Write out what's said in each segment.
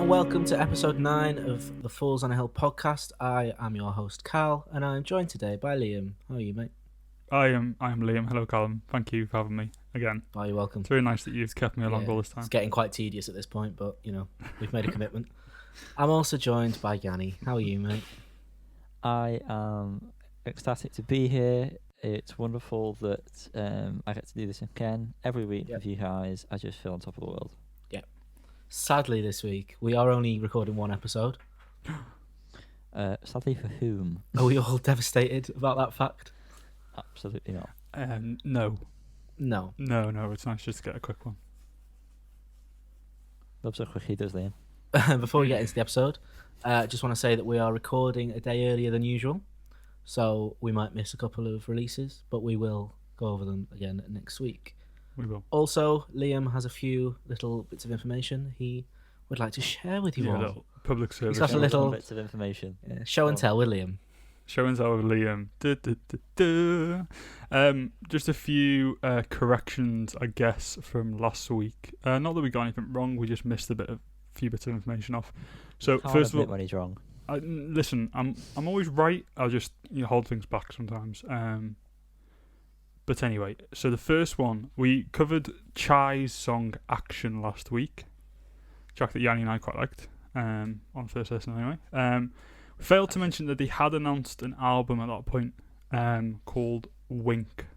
and welcome to episode 9 of the Falls on a Hill podcast. I am your host, Cal, and I'm joined today by Liam. How are you, mate? I am Liam. Hello, Callum. Thank you for having me again. Oh, you're welcome. It's very nice that you've kept me along all this time. It's getting quite tedious at this point, but, you know, we've made a commitment. I'm also joined by Yanni. How are you, mate? I am ecstatic to be here. It's wonderful that I get to do this again every week with you guys. I just feel on top of the world. Sadly, this week, we are only recording one episode. Sadly for whom? Are we all devastated about that fact? Absolutely not. No. No. It's nice just to get a quick one. Loves how quick he does, Liam. Before we get into the episode, I just want to say that we are recording a day earlier than usual, so we might miss a couple of releases, but we will go over them again next week. We will. Also, Liam has a few little bits of information he would like to share with you all. Little public service. He's got a little bits of information. Show and tell with Liam. Show and tell with Liam. Just a few corrections, I guess, from last week. Not that we got anything wrong, we just missed a few bits of information off. So first of all, when he's wrong. Listen, I'm always right. I'll just hold things back sometimes. But anyway, so the first one, we covered Chai's song Action last week. Track that Yanni and I quite liked, on first listen anyway. We failed to mention that they had announced an album at that point called Wink,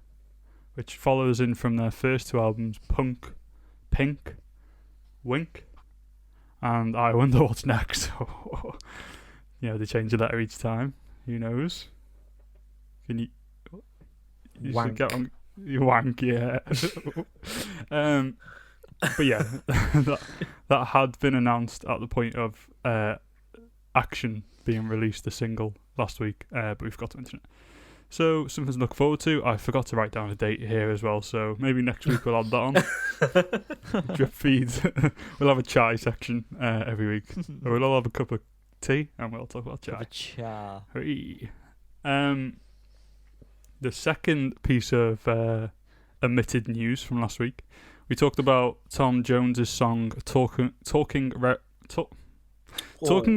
which follows in from their first two albums, Punk, Pink, Wink, and I wonder what's next. They change a letter each time. Who knows? Can you... Wank. Get on, wank, yeah. But yeah, that had been announced at the point of Action being released, the single, last week, but we forgot to mention it. So, something to look forward to. I forgot to write down a date here as well, so maybe next week we'll add that on. Drip feeds. We'll have a chai section every week. Or we'll all have a cup of tea and we'll talk about chai. Cha. Hey. The second piece of omitted news from last week, we talked about Tom Jones's song Talking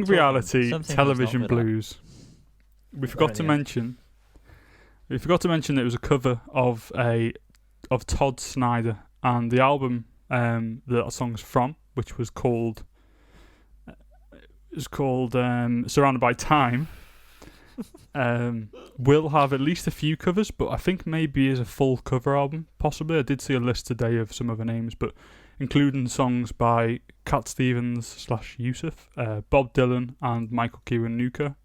Reality Television Blues. We forgot to mention that it was a cover of Todd Snyder and the album that song's from, which was called Surrounded by Time. Will have at least a few covers, but I think maybe is a full cover album, possibly. I did see a list today of some other names, but including songs by Cat Stevens / Yusuf, Bob Dylan and Michael Kiwanuka,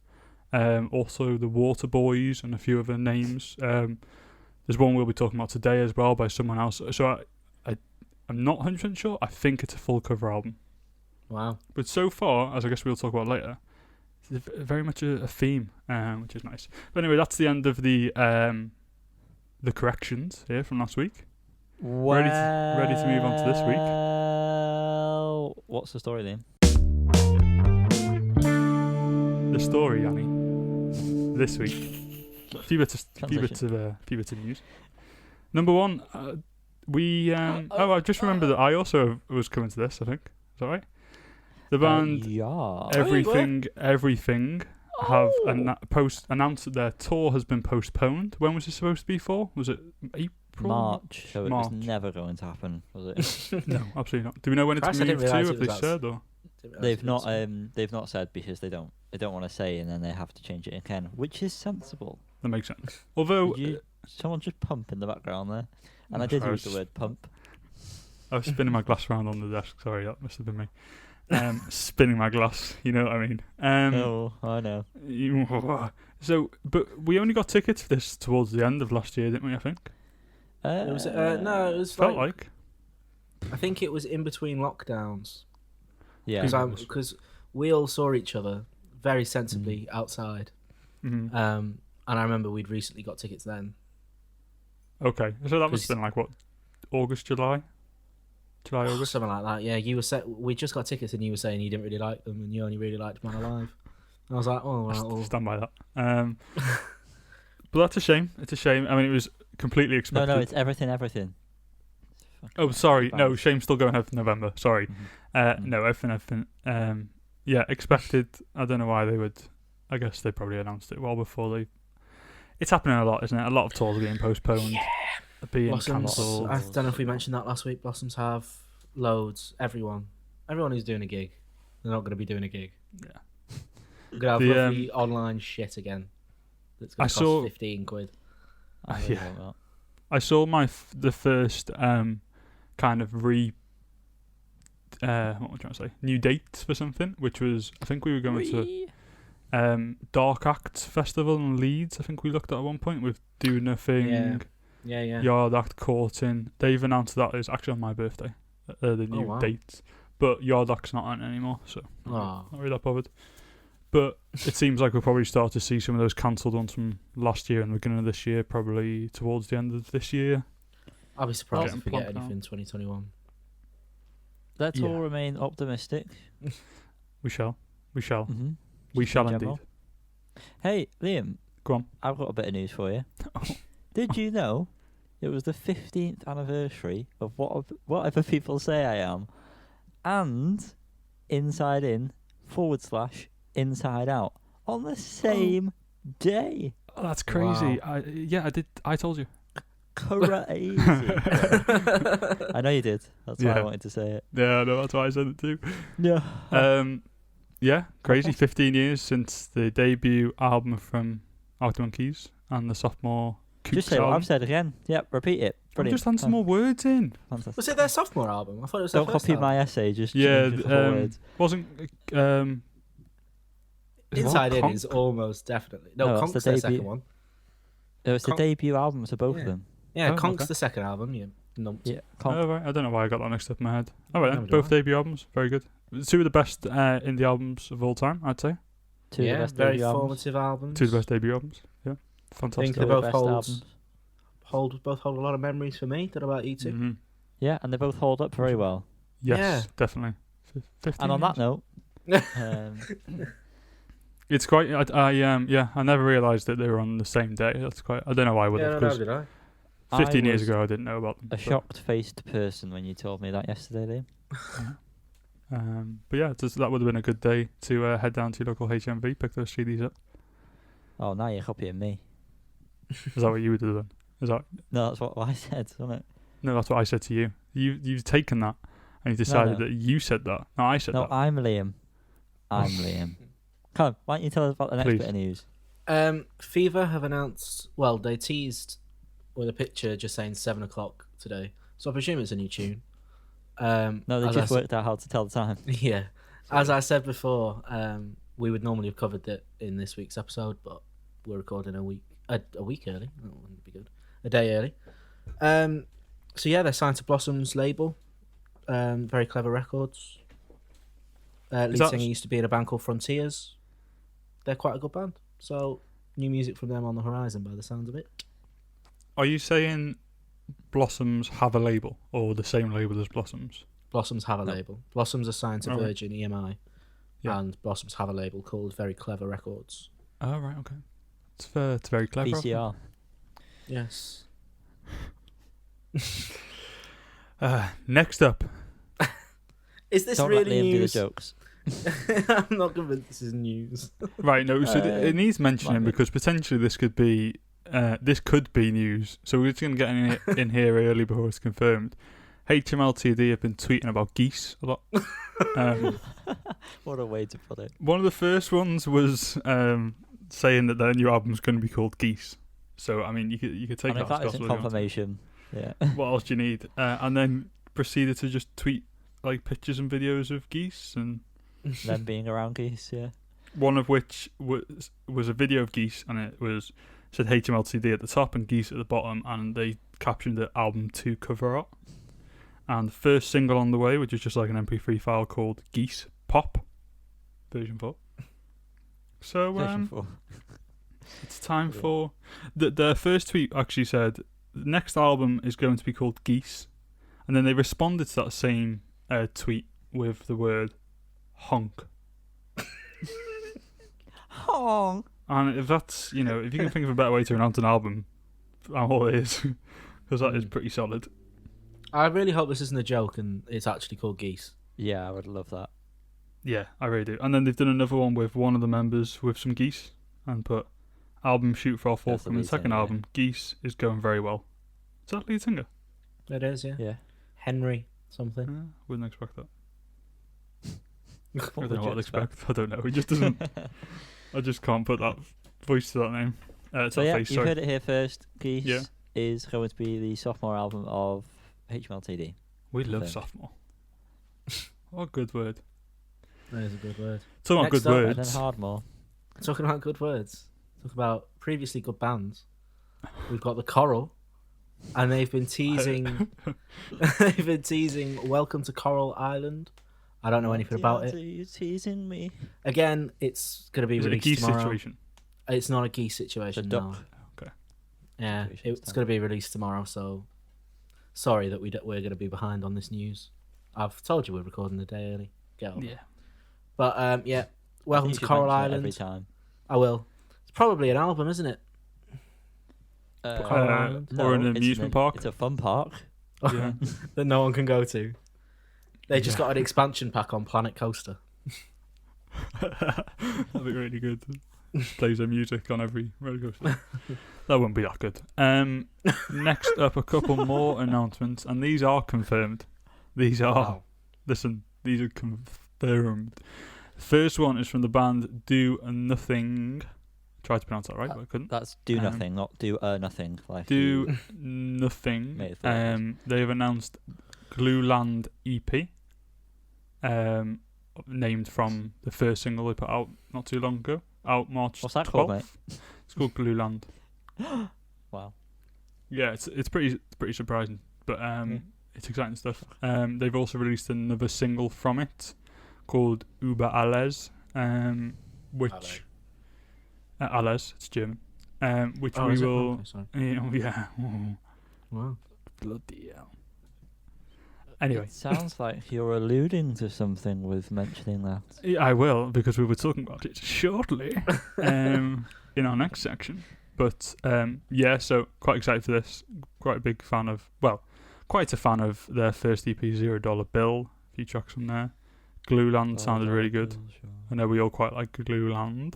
also the Waterboys and a few other names. There's one we'll be talking about today as well by someone else. So I'm not 100% sure. I think it's a full cover album. Wow. But so far, as I guess we'll talk about later, it's very much a theme, which is nice. But anyway, that's the end of the corrections here from last week. Well, ready to move on to this week. What's the story then? The story, Yanni, this week. A few bits of news. Number one, I just remembered that I also was coming to this. I think is that right? The band Everything have announced that their tour has been postponed. When was it supposed to be for? Was it April? March. So it was never going to happen, was it? No, absolutely not. Do we know when it's moved to? Have they said or? They've not said because they don't want to say, and then they have to change it again, which is sensible. That makes sense. Although someone just pump in the background there, and I did use the word pump. I was spinning my glass around on the desk. Sorry, that must have been me. Spinning my glass, you know what I mean? Oh, I know. So, but we only got tickets for this towards the end of last year, didn't we? I think. It was felt like. I think it was in between lockdowns. Yeah. Because we all saw each other very sensibly outside. Mm-hmm. And I remember we'd recently got tickets then. Okay, so that must have been like what, August, July, August, something like that. Yeah, we just got tickets, and you were saying you didn't really like them, and you only really liked Man Alive. And I was like, oh, well, stand by that. But that's a shame. It's a shame. I mean, it was completely expected. No, it's everything. Oh, sorry. No, Shame's still going ahead for November. Sorry. Mm-hmm. No, everything. yeah, expected. I don't know why they would. I guess they probably announced it well before they. It's happening a lot, isn't it? A lot of tours are getting postponed, being Blossoms. cancelled. I don't know if we mentioned that last week. Blossoms have loads. Everyone who's doing a gig, they're not going to be doing a gig. Yeah. We're going to have The, roughly online shit again. That's going I to cost saw- 15 quid. I really Yeah. want I saw the first kind of what was I trying to say? New dates for something, which was I think we were going to Dark Acts Festival in Leeds. I think we looked at one point with Do Nothing, Yeah. Yard Act, Courting. They've announced that it's actually on my birthday. The new wow. dates, but Yard Act's not on it anymore, so Oh. not really that bothered. But it seems like we'll probably start to see some of those cancelled ones from last year and the beginning of this year, probably towards the end of this year. I'll be surprised Getting if we get plonked anything out. in 2021. Let's Yeah. all remain optimistic. We shall. Mm-hmm. We shall in indeed. general. Hey, Liam. Go on. I've got a bit of news for you. Did you know it was the 15th anniversary of whatever people say I am, and Inside In / Inside Out on the same day? Oh, that's crazy. Wow. I did. I told you. Crazy. I know you did. That's why Yeah. I wanted to say it. Yeah, no, that's why I said it too. No. Yeah, crazy. 15 years since the debut album from Arctic Monkeys and the sophomore Coops Just say what album. I've said again. Yep, repeat it. I'm Brilliant. just adding some more words in. Fantastic. Was it their sophomore album? I thought it was their Don't first copy album. my essay. Just Yeah, change the whole words. wasn't Inside In Conk? is almost definitely. No, No, that's Conk's the their debut. second one. It was the Conk- debut album to both Yeah. of them. Yeah, Oh, Conk's okay. the second album. Yeah, numpty. Yeah. Conk. Oh, right. I don't know why I got that mixed up in my head. All right, Neither then. do Both I. debut albums, very good. Two of the best indie albums of all time, I'd say. Two of Yeah, the best very debut albums. formative albums. Two of the best debut albums. Yeah, fantastic. They Two of the both best hold- albums. Both hold a lot of memories for me. Don't know about you two. Mhm. Yeah, and they both hold up very well. Yes, Yeah. definitely. 15 And on that years. note, It's quite. I never realised that they were on the same day. That's quite. I don't know why I would have, because did I? 15 I years was ago I didn't know about them. a shocked-faced person when you told me that yesterday, Liam. But yeah, that would have been a good day to head down to your local HMV, pick those CDs up. Oh, now you're copying me. Is that what you would have done? Is that No, that's what I said, wasn't it? no? That's what I said to you. You've taken that and you decided no. that you said that. No, I said No, that. I'm Liam. I'm Liam. Come on, why don't you tell us about the next Please. bit of news? Fever have announced. Well, they teased with a picture just saying 7 o'clock today. So I presume it's a new tune. No, they as just I s- worked out how to tell the time. Yeah, as I said before, we would normally have covered it in this week's episode, but we're recording a week early. That wouldn't be good. A day early. So yeah, they're signed to Blossom's label. Very Clever Records. Lead that- singer used to be in a band called Frontiers. They're quite a good band. So new music from them on the horizon, by the sounds of it. Are you saying Blossoms have a label or the same label as Blossoms? Blossoms have a No. label. Blossoms are signed to Alright. Virgin EMI, Yeah. and Blossoms have a label called Very Clever Records. Oh, right, okay. It's very clever. of them. VCR. Yes. Next up, Is this Don't let really Liam do the news? jokes. I'm not convinced this is news. right? No, so it needs mentioning might be. because potentially this could be news. So we're just gonna get in here early before it's confirmed. HMLTD have been tweeting about geese a lot. What a way to put it. One of the first ones was saying that their new album's going to be called Geese. So I mean, you could take And if that that as isn't gospel. confirmation, yeah. What else do you need? And then proceeded to just tweet like pictures and videos of geese, and Them being around geese, yeah. one of which was a video of geese, and it said HMLTD at the top and geese at the bottom, and they captioned the album 2 cover art. And the first single on the way, which is just like an MP3 file called Geese Pop version 4. So Version 4. it's time Yeah. for the first tweet actually said the next album is going to be called Geese, and then they responded to that same tweet with the word honk. Honk. And if that's, if you can think of a better way to announce an album, all it is, because that is pretty solid. I really hope this isn't a joke and it's actually called Geese. Yeah, I would love that. Yeah, I really do. And then they've done another one with one of the members with some geese and put album shoot for our forthcoming second album. Geese is going very well. Is that lead singer? It is, yeah. Yeah. Henry something. Wouldn't expect that. I What don't would know you what I'd expect. I don't know. He just doesn't. I just can't put that voice to that name. So yeah, face, you sorry. heard it here first. Geese Yeah. is going to be the sophomore album of HMLTD. We love think. sophomore. What a good word. That is a good word. Talking about Next good up, And then words. Hardmore. Talking about good words. Talk about previously good bands. We've got the Coral, and they've been teasing. They've been teasing Welcome to Coral Island. I don't know anything about it. You're teasing me. Again, it's going to be Is it a released geese tomorrow. situation? It's not a geese situation. It's a No. duck. Okay. Yeah, situation it's this going to be released tomorrow. So sorry that we're going to be behind on this news. I've told you we're recording the day early. Get over it. Yeah. But yeah, Welcome You to should Coral mention it Island. every time. I will. It's probably an album, isn't it? Coral Island? Or an it's amusement park. It's a fun park. Yeah. That no one can go to. They just got an expansion pack on Planet Coaster. That'd be really good. Plays their music on every roller coaster. That wouldn't be that good. Next up, a couple more announcements, and these are confirmed. These are, Wow. listen, these are confirmed. First one is from the band Do Nothing. Tried to pronounce that right, but I couldn't. That's do Um, nothing, not do nothing. Like Do Nothing. Made it feel They have announced Glueland EP, named from the first single they put out not too long ago, out March 12th. What's that called, mate? It's called Glueland. Wow. Yeah, it's pretty surprising, but it's exciting stuff. They've also released another single from it called Über Alles, which Alles, it's German, which we is it? will. Okay, sorry. Yeah. Wow. Bloody hell. Anyway. It sounds like you're alluding to something with mentioning that. Yeah, I will, because we were talking about it shortly in our next section. But yeah, so quite excited for this. Quite a big fan of, quite a fan of their first EP, $0 Bill. A few tracks from there. Glueland sounded really good. I know we all quite like Glueland.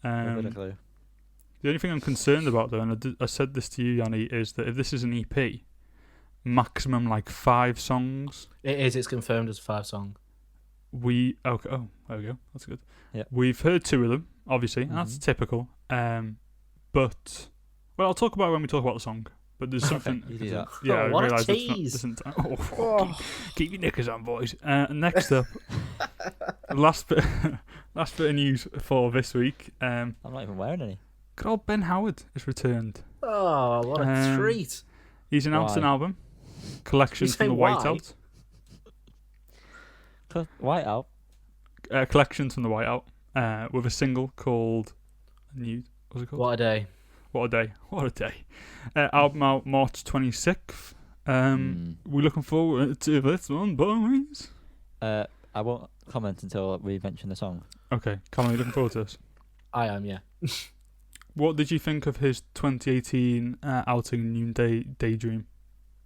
Sure. The only thing I'm concerned about, though, and I said this to you, Yanni, is that if this is an EP, maximum like 5 songs. It is. It's confirmed as a 5-song. Okay. Oh, there we go. That's good. Yeah. We've heard 2 of them, obviously. And that's typical. But I'll talk about it when we talk about the song. But there's something. You do that. Yeah, Oh, what I a realise tease. keep your knickers on, boys. Next up, last bit of news for this week. I'm not even wearing any. Good old Ben Howard has returned. Oh, what a treat! He's announced an Why? album, Collections You from say the why? Whiteout. Whiteout. Collections from the Whiteout, with a single called what's it called? What a day! What a day! What a day! Album out March 26th. We're looking forward to this one, boys. I won't comment until we mention the song. Okay, Colin, you looking forward to this? I am, yeah. What did you think of his 2018 outing Noonday Daydream?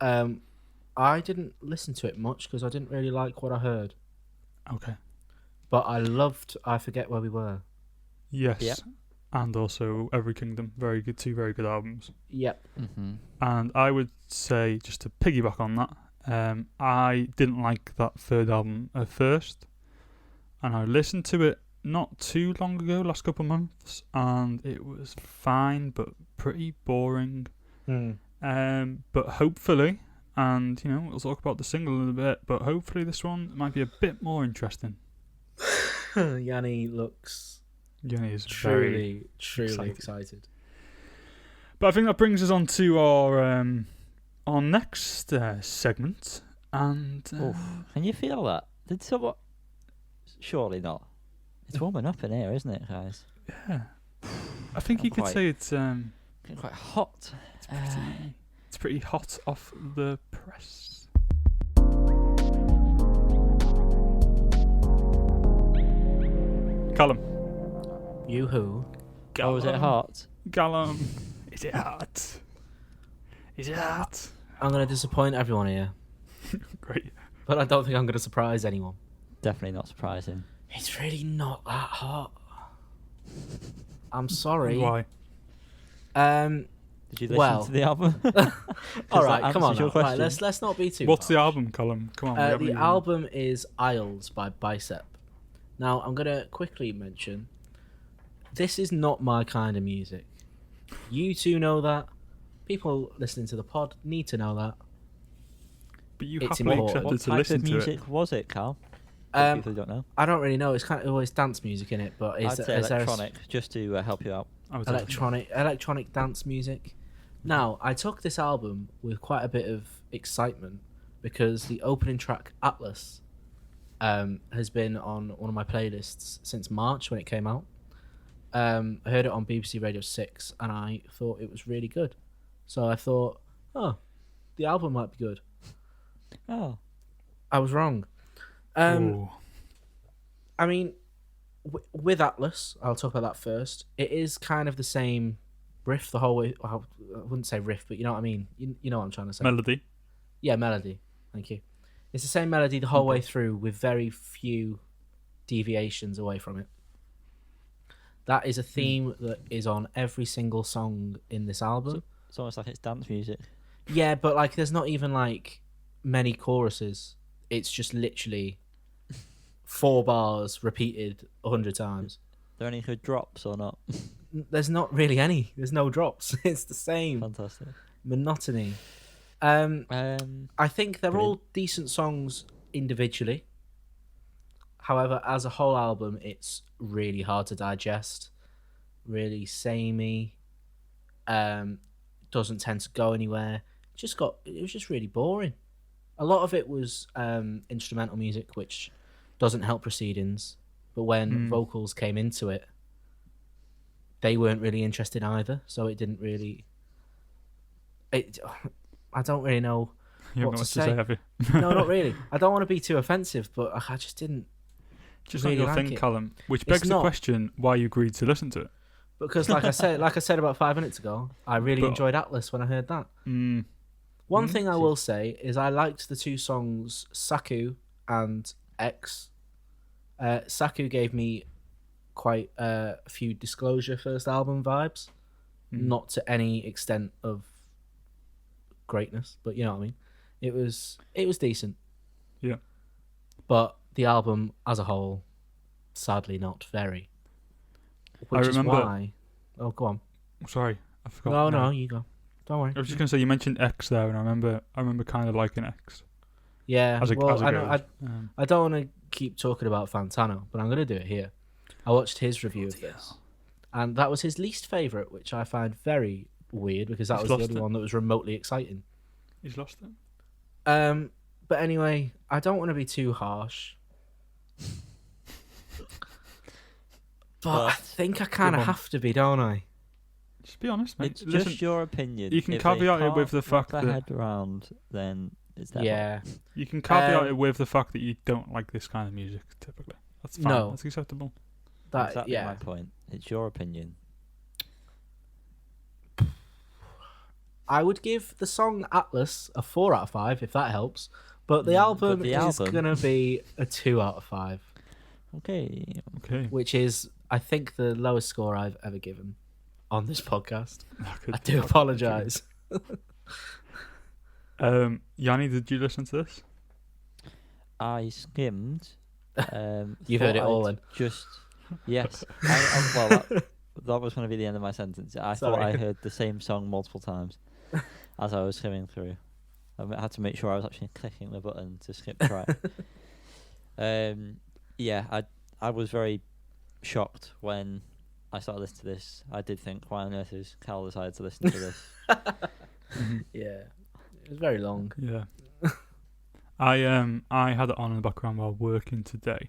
I didn't listen to it much because I didn't really like what I heard. Okay. But I loved I Forget Where We Were. Yes. Yeah. And also Every Kingdom. Very good. 2 very good albums. Yep. Mm-hmm. And I would say, just to piggyback on that, I didn't like that 3rd album at first. And I listened to it not too long ago, last couple of months, and it was fine, but pretty boring. But hopefully, and we'll talk about the single in a bit, but hopefully this one might be a bit more interesting. Yanni looks Yanni is very truly excited. But I think that brings us on to our next segment. And Can you feel that? Did someone? Surely not. It's warming up in here, isn't it, guys? yeah, I think you could say it's Getting quite hot. it's pretty hot off the press. Callum. Yoo-hoo. Oh, is it hot? Callum. Is it hot? Is it hot? I'm going to disappoint everyone here, Great. but I don't think I'm going to surprise anyone. definitely not surprising. It's really not that hot. I'm sorry. Why? Did you listen to the album? All right, come on. Your Now. Right, question. let's not be too. What's the harsh. album, Callum? Come on. we haven't The even- album is Isles by Bicep. Now, I'm going to quickly mention, this is not my kind of music. You two know that. People listening to the pod need to know that. But you it's happily important. accepted What to type listen of to it. music was it, Cal? For people who don't know. I don't really know. It's kind of always dance music in it, but I'd say is there electronic, just to help you out. I would say- electronic dance music? Now, I took this album with quite a bit of excitement because the opening track Atlas has been on one of my playlists since March when it came out. I heard it on BBC Radio 6 and I thought it was really good. So I thought, oh, the album might be good. Oh, I was wrong. Ooh. I mean, with Atlas, I'll talk about that first. It is kind of the same riff the whole way. Well, I wouldn't say riff, but you know what I mean. You know what I'm trying to say. Melody. Yeah, melody. Thank you. It's the same melody the whole way through with very few deviations away from it. That is a theme that is on every single song in this album. it's almost like it's dance music. Yeah, but like there's not even like many choruses. It's just literally 4 bars repeated 100 times. Are there any good drops or not? There's not really any. There's no drops. It's the same Fantastic. monotony. I think they're all decent songs individually. However, as a whole album, it's really hard to digest. Really samey. Doesn't tend to go anywhere. It was just really boring. A lot of it was instrumental music, which doesn't help proceedings. But when vocals came into it, they weren't really interested either. So it didn't really. I don't really know You what haven't to got say. have you? No, not really. I don't want to be too offensive, but I just didn't. Just really not your like thing, it. Callum. Which It's begs the not. question why you agreed to listen to it. Because like I said about 5 minutes ago, I really But- enjoyed Atlas when I heard that. One thing I will say is I liked the 2 songs Saku and X. Saku gave me quite a few Disclosure first album vibes, not to any extent of greatness, but you know what I mean. It was decent. Yeah. But the album as a whole, sadly not very. Which remember- is why. Oh, go on. Sorry, I forgot. No, you go. Don't worry. I was just gonna say you mentioned X there, and I remember kind of liking X. Yeah, As a well, I, know, goes. I don't want to keep talking about Fantano, but I'm going to do it here. I watched his review of this, and that was his least favourite, which I find very weird because that He's was the lost only it. one that was remotely exciting. He's lost it. But anyway, I don't want to be too harsh, but I think I kind of on. have to be, don't I? Just be honest, mate. It's Listen, just your opinion. you can If they caveat it can't with the wrap fact their that- head around, then it's their Yeah. you can caveat Um, it with the fact that you don't like this kind of music. Typically, that's fine. No. That's acceptable. fault. That Exactly yeah. my point. It's your opinion. I would give the song Atlas a 4 out of 5 if that helps, but the Mm, album but the is album- going to be a 2 out of 5. Okay. Okay. Which is, I think, the lowest score I've ever given on this podcast. I do You've apologise. Yanni, did you listen to this? I skimmed. You've heard it thought all I'd then. Just yes. Well, that was going to be the end of my sentence. I thought Sorry. I heard the same song multiple times as I was skimming through. I had to make sure I was actually clicking the button to skip track. Yeah, I was very shocked when I started listening to this. I did think, why on earth is Cal decided to listen to this? Yeah. It was very long. Yeah. I had it on in the background while working today,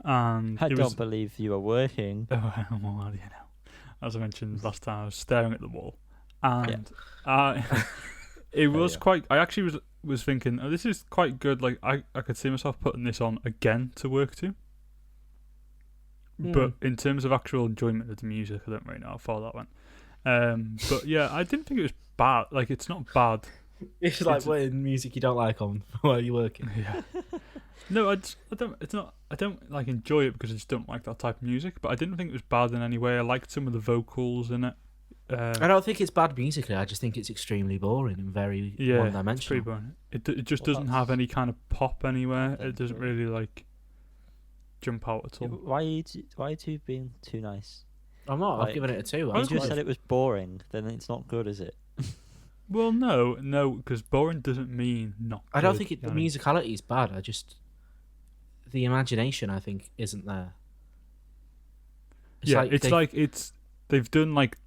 and I it don't was. believe you were working. Oh, well, you know, as I mentioned last time, I was staring at the wall, and it was yeah. quite. I actually was thinking, oh, this is quite good. Like I could see myself putting this on again to work to. But in terms of actual enjoyment of the music, I don't really know how far that went. But yeah, I didn't think it was bad. Like, it's not bad. It's like putting music you don't like on while you're working. Yeah. No, I don't. It's not. I don't like enjoy it because I just don't like that type of music. But I didn't think it was bad in any way. I liked some of the vocals in it. I don't think it's bad musically. I just think it's extremely boring and very Yeah, it's pretty one-dimensional. boring. It just Well, doesn't have that's- any kind of pop anywhere. Okay, It doesn't cool. really like jump out at Yeah, all. but why are you two being too nice? I'm not. I've Like, given it a 2. You was just quite- said it was boring, then it's not good, is it? Well, no, because boring doesn't mean not. I don't good, think the Yanni. musicality is bad. I just the imagination I think isn't there. They've done like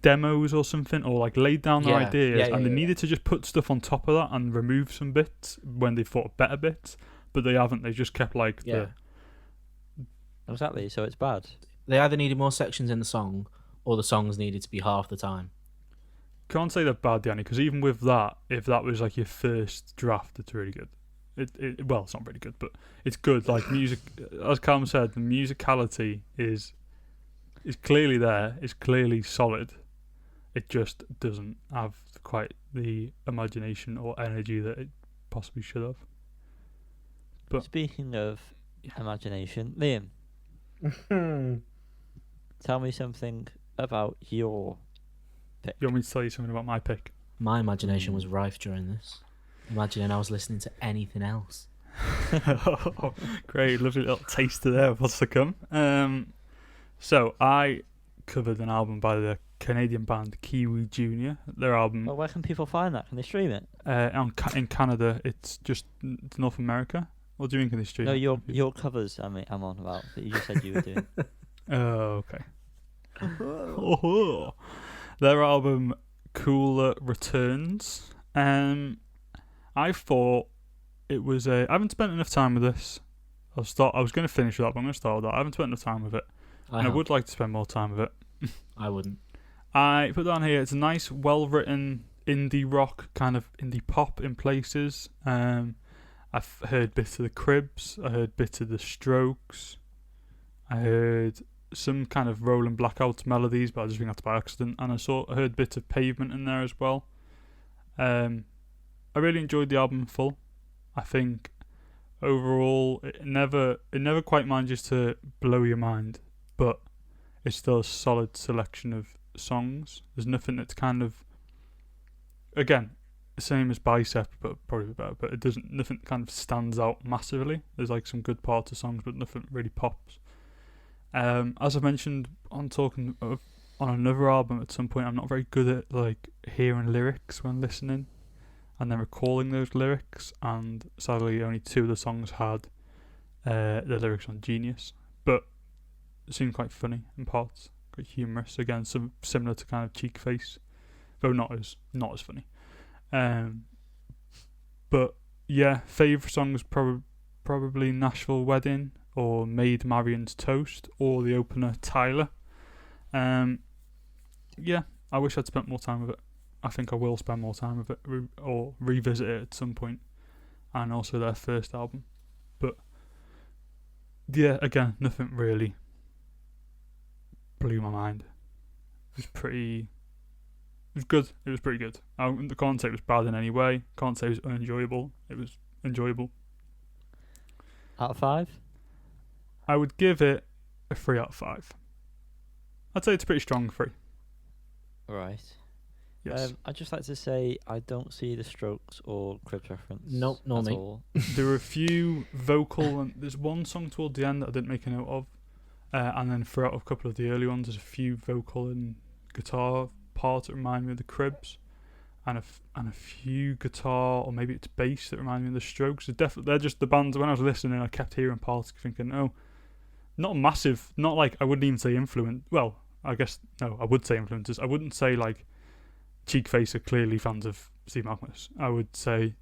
demos or something, or like laid down their Yeah, ideas, yeah, and they yeah. needed to just put stuff on top of that and remove some bits when they thought of better bits, but they haven't. They just kept like Yeah. Exactly. So it's bad. They either needed more sections in the song, or the songs needed to be half the time. Can't say they're bad, Yanni, because even with that, if that was like your first draft, it's really good. Well, it's not really good, but it's good. Like music, as Calum said, the musicality is clearly there. It's clearly solid. It just doesn't have quite the imagination or energy that it possibly should have. But- Speaking of imagination, Liam, tell me something about your pick. You want me to tell you something about my pick? My imagination was rife during this, imagining I was listening to anything else. Great, lovely little taster there of what's to come. So I covered an album by the Canadian band Kiwi Junior. Their album Well, where can people find that? Can they stream it? in Canada. It's just North America. What do you mean can they stream? No, it? your covers. I'm on about that you just said you were doing. Oh, okay. Oh, their album Cooler Returns. I thought it was I haven't spent enough time with this. I was going to finish with that, but I'm going to start with that. I haven't spent enough time with it, and I would like to spend more time with it. I wouldn't. I put down here. It's a nice, well-written indie rock, kind of indie pop in places. I've heard bits of the Cribs. I heard bits of the Strokes. I heard some kind of Rolling Blackouts melodies, but I just think that's by accident. And I heard bits of Pavement in there as well. I really enjoyed the album in full. I think overall it never quite manages to blow your mind, but it's still a solid selection of songs. There's nothing that's kind of, again, the same as Bicep, but probably better. But nothing kind of stands out massively. There's like some good parts of songs, but nothing really pops. As I mentioned on another album at some point, I'm not very good at like hearing lyrics when listening and then recalling those lyrics, and sadly only 2 of the songs had the lyrics on Genius, but it seemed quite funny in parts, quite humorous, again some similar to kind of Cheek Face, though not as funny. But yeah, favourite songs probably Nashville Wedding or Maid Marian's Toast or the opener Tyler. Yeah, I wish I'd spent more time with it. I think I will spend more time with it or revisit it at some point, and also their first album. But yeah, again, nothing really blew my mind. It was good. It was pretty good. I can't say it was bad in any way. Can't say it was unenjoyable. It was enjoyable. Out of 5? I would give it a 3 out of 5. I'd say it's a pretty strong 3. Right. Yes. I'd just like to say I don't see the Strokes or Cribs reference. Nope, nor at me. all. There were a few vocal, and there's one song toward the end that I didn't make a note of, and then throughout a couple of the early ones, there's a few vocal and guitar parts that remind me of the Cribs, and a few guitar or maybe it's bass that remind me of the Strokes. They're just the bands. When I was listening, I kept hearing parts, thinking, oh, not massive, not like I wouldn't even say influence. Well, I guess no, I would say influences. I wouldn't say like Cheek Face are clearly fans of Steve Malkmus. I would say,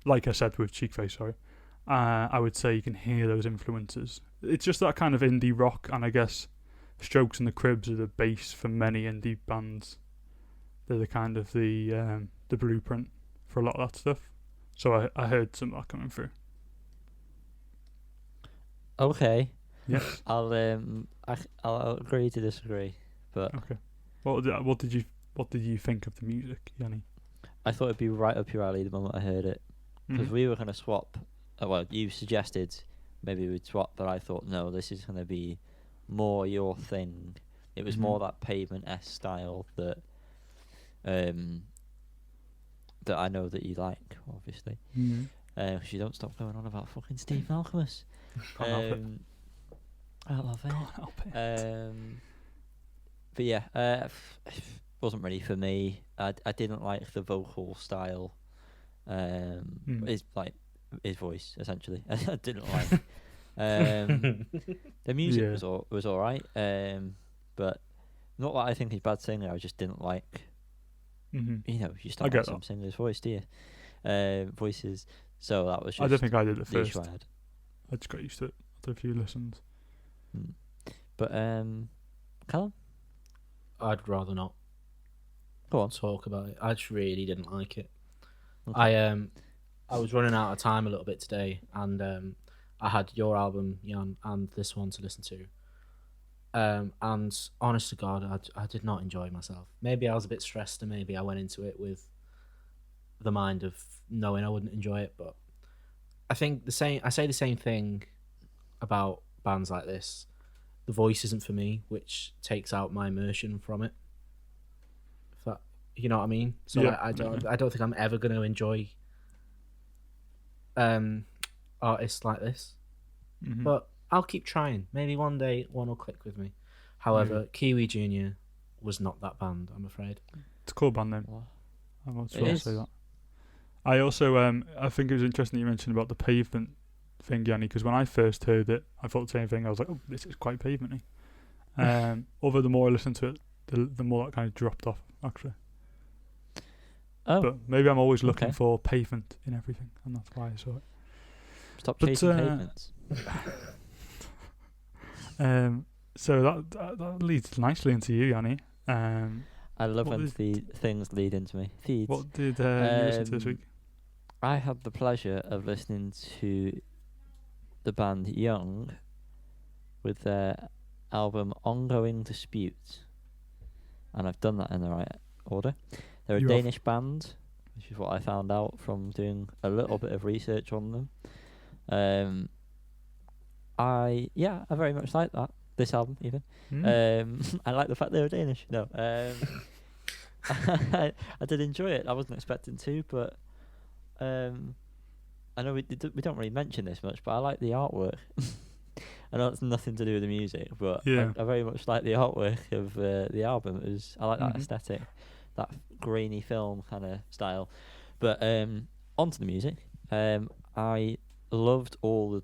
like I said with Cheek Face, sorry, I would say you can hear those influences. It's just that kind of indie rock, and I guess Strokes and the Cribs are the base for many indie bands. They're the kind of the blueprint for a lot of that stuff. So I heard some of that coming through. Okay. Yes. I'll agree to disagree, but Okay. What did you think of the music, Yanni? I thought it'd be right up your alley the moment I heard it. because we were going to swap. Well, you suggested maybe we'd swap, but I thought no, this is going to be more your thing. It was more that Pavement-esque style that that I know that you like, obviously. Because you don't stop going on about fucking Steve Malcolmus. Can't help it. I love it. Can't help it. But yeah, wasn't really for me. I didn't like the vocal style. His voice essentially. I didn't like. The music was all right. But not that I think he's a bad singer. I just didn't like. You know, you start with some singer's voice, do you? Voices. So that was just. I don't think I did at the first. issue I had. I just got used to it after a few listens. But Callum, I'd rather not go on. talk about it. I just really didn't like it. Okay. I was running out of time a little bit today, and I had your album, Jan, and this one to listen to. And honest to God, I did not enjoy myself. Maybe I was a bit stressed, and maybe I went into it with the mind of knowing I wouldn't enjoy it. But I think I say the same thing about bands like this. The voice isn't for me, which takes out my immersion from it. If that, you know what I mean? So Yeah. I don't think I'm ever going to enjoy artists like this. But I'll keep trying. Maybe one day one will click with me. However, Kiwi Junior was not that band, I'm afraid. It's a cool band name. I was It sure to is. say that. I also I think it was interesting that you mentioned about the Pavement thing, Yanni, because when I first heard it, I thought the same thing. I was like, oh, this is quite Pavement-y. Although the more I listened to it, the more that kind of dropped off, actually. Oh, But maybe I'm always looking okay. for pavement in everything, and that's why I saw it. Stop But, chasing pavements. So that leads nicely into you, Yanni. I love what when did- things lead into me. Feeds. What did you listen to this week? I had the pleasure of listening to the band Young with their album Ongoing Dispute, and I've done that in the right order. They're a You have. Danish band, which is what I found out from doing a little bit of research on them. I very much like this album even. I like the fact they were Danish. No, I did enjoy it. I wasn't expecting to, but I know we don't really mention this much, but I like the artwork. I know it's nothing to do with the music, but I very much like the artwork of the album. I like that aesthetic, that grainy film kind of style. But onto the music. I loved all the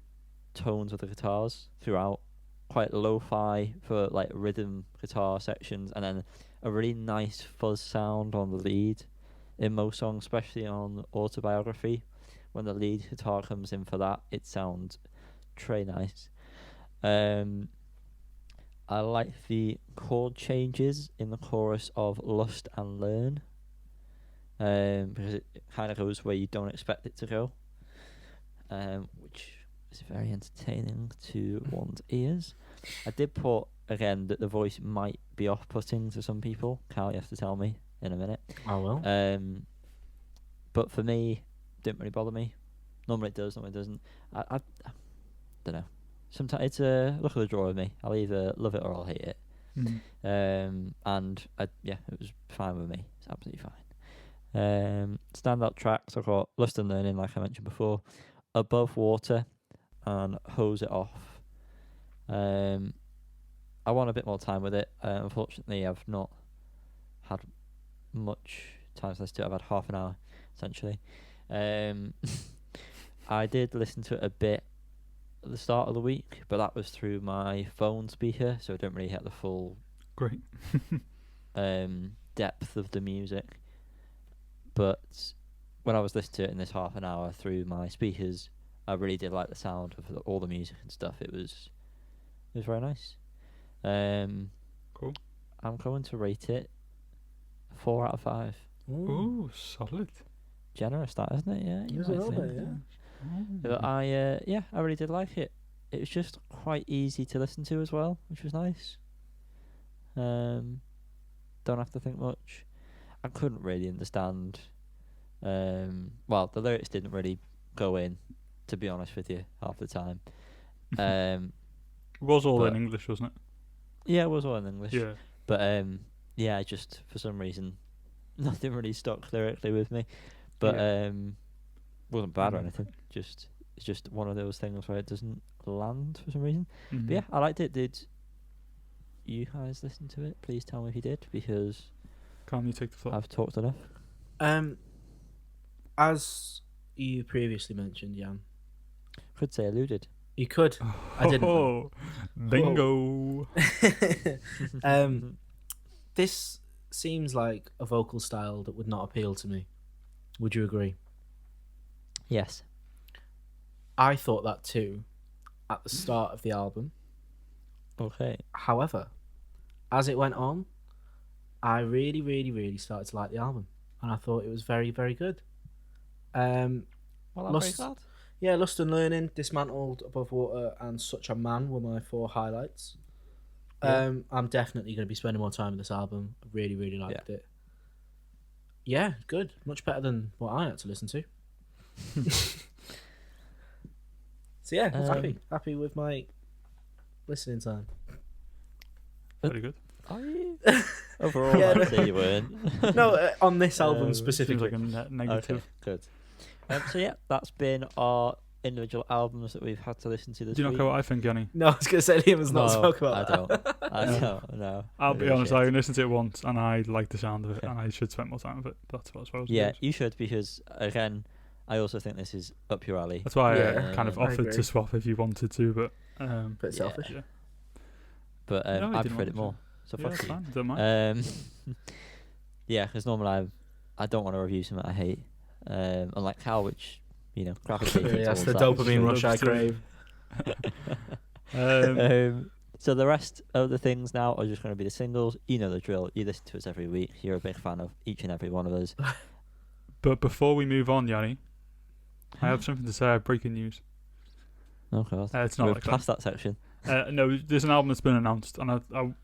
tones of the guitars throughout. Quite lo-fi for like rhythm guitar sections, and then a really nice fuzz sound on the lead in most songs, especially on Autobiography. When the lead guitar comes in for that, it sounds très nice. I like the chord changes in the chorus of Lust and Learn, because it kind of goes where you don't expect it to go, which is very entertaining to one's ears. I did put again that the voice might be off-putting to some people. Carl, you have to tell me in a minute. I will. But for me, didn't really bother me. Normally it does, normally it doesn't. I don't know. Sometimes it's a look at the draw with me. I'll either love it or I'll hate it. And it was fine with me. It's absolutely fine. Standout tracks, I've got Lust and Learning, like I mentioned before, Above Water, and Hose It Off. I want a bit more time with it. Unfortunately, I've not had much time to listen to it. I've had half an hour, essentially. I did listen to it a bit at the start of the week, but that was through my phone speaker, so I don't really get the full Great. depth of the music. But when I was listening to it in this half an hour through my speakers, I really did like the sound of all the music and stuff. It was very nice. Cool. I'm going to rate it 4 out of 5. Ooh, solid. Generous, that, isn't it? Yeah, you It's a might little think. bit, yeah. But I really did like it. It was just quite easy to listen to as well, which was nice. Don't have to think much. I couldn't really understand. The lyrics didn't really go in, to be honest with you, half the time. It was all but- in English, wasn't Yeah, it was all in it? English. Yeah. But yeah, just for some reason, nothing really stuck lyrically with me. But wasn't bad or Mm. anything. It's just one of those things where it doesn't land for some reason. Mhm. But yeah, I liked it. Did you guys listen to it? Please tell me if you did, because Can't you take the floor? I've talked enough. As you previously mentioned, Jan, Could say alluded. you could. I didn't. Oh, bingo. This seems like a vocal style that would not appeal to me. Would you agree? Yes. I thought that too at the start of the album. Okay. However, as it went on, I really, really, really started to like the album, and I thought it was very, very good. Well, I'm Lust- very glad. Yeah, Lust and Learning, Dismantled, Above Water, and Such a Man were my 4 highlights. Yeah. I'm definitely going to be spending more time with this album. I really, really liked it. Yeah, good. Much better than what I had to listen to. So yeah, happy with my listening time. Very good. Are you? Overall, Yeah, I'd say you weren't. No, on this album Um, Seems specifically. like a negative. Okay, good. So yeah, that's been our individual albums that we've had to listen to this Do you not week. care what I think, Yanni? No, I was going to say Liam has not No, spoke about I that. I don't. No. I'll be Really honest, shit. I listened to it once and I like the sound of it Okay. and I should spend more time with it. That's what I suppose. it Yeah, is. you should, because again, I also think this is up your alley. That's why Yeah, I kind of I offered agree. to swap if you wanted to, but Bit Yeah. selfish. yeah, But No, you I didn't preferred want it more. So yeah, fuck that's you. fine. Don't mind. Yeah, because normally I don't want to review something I hate. Unlike Cal, which gravitated Yeah, that's the towards that. dopamine Love rush I to- crave. So the rest of the things now are just going to be the singles. You know the drill. You listen to us every week. You're a big fan of each and every one of us. But before we move on, Yanni, I have something to say. I have breaking news. Oh god, It's not we're like past that section. no, there's an album that's been announced, and I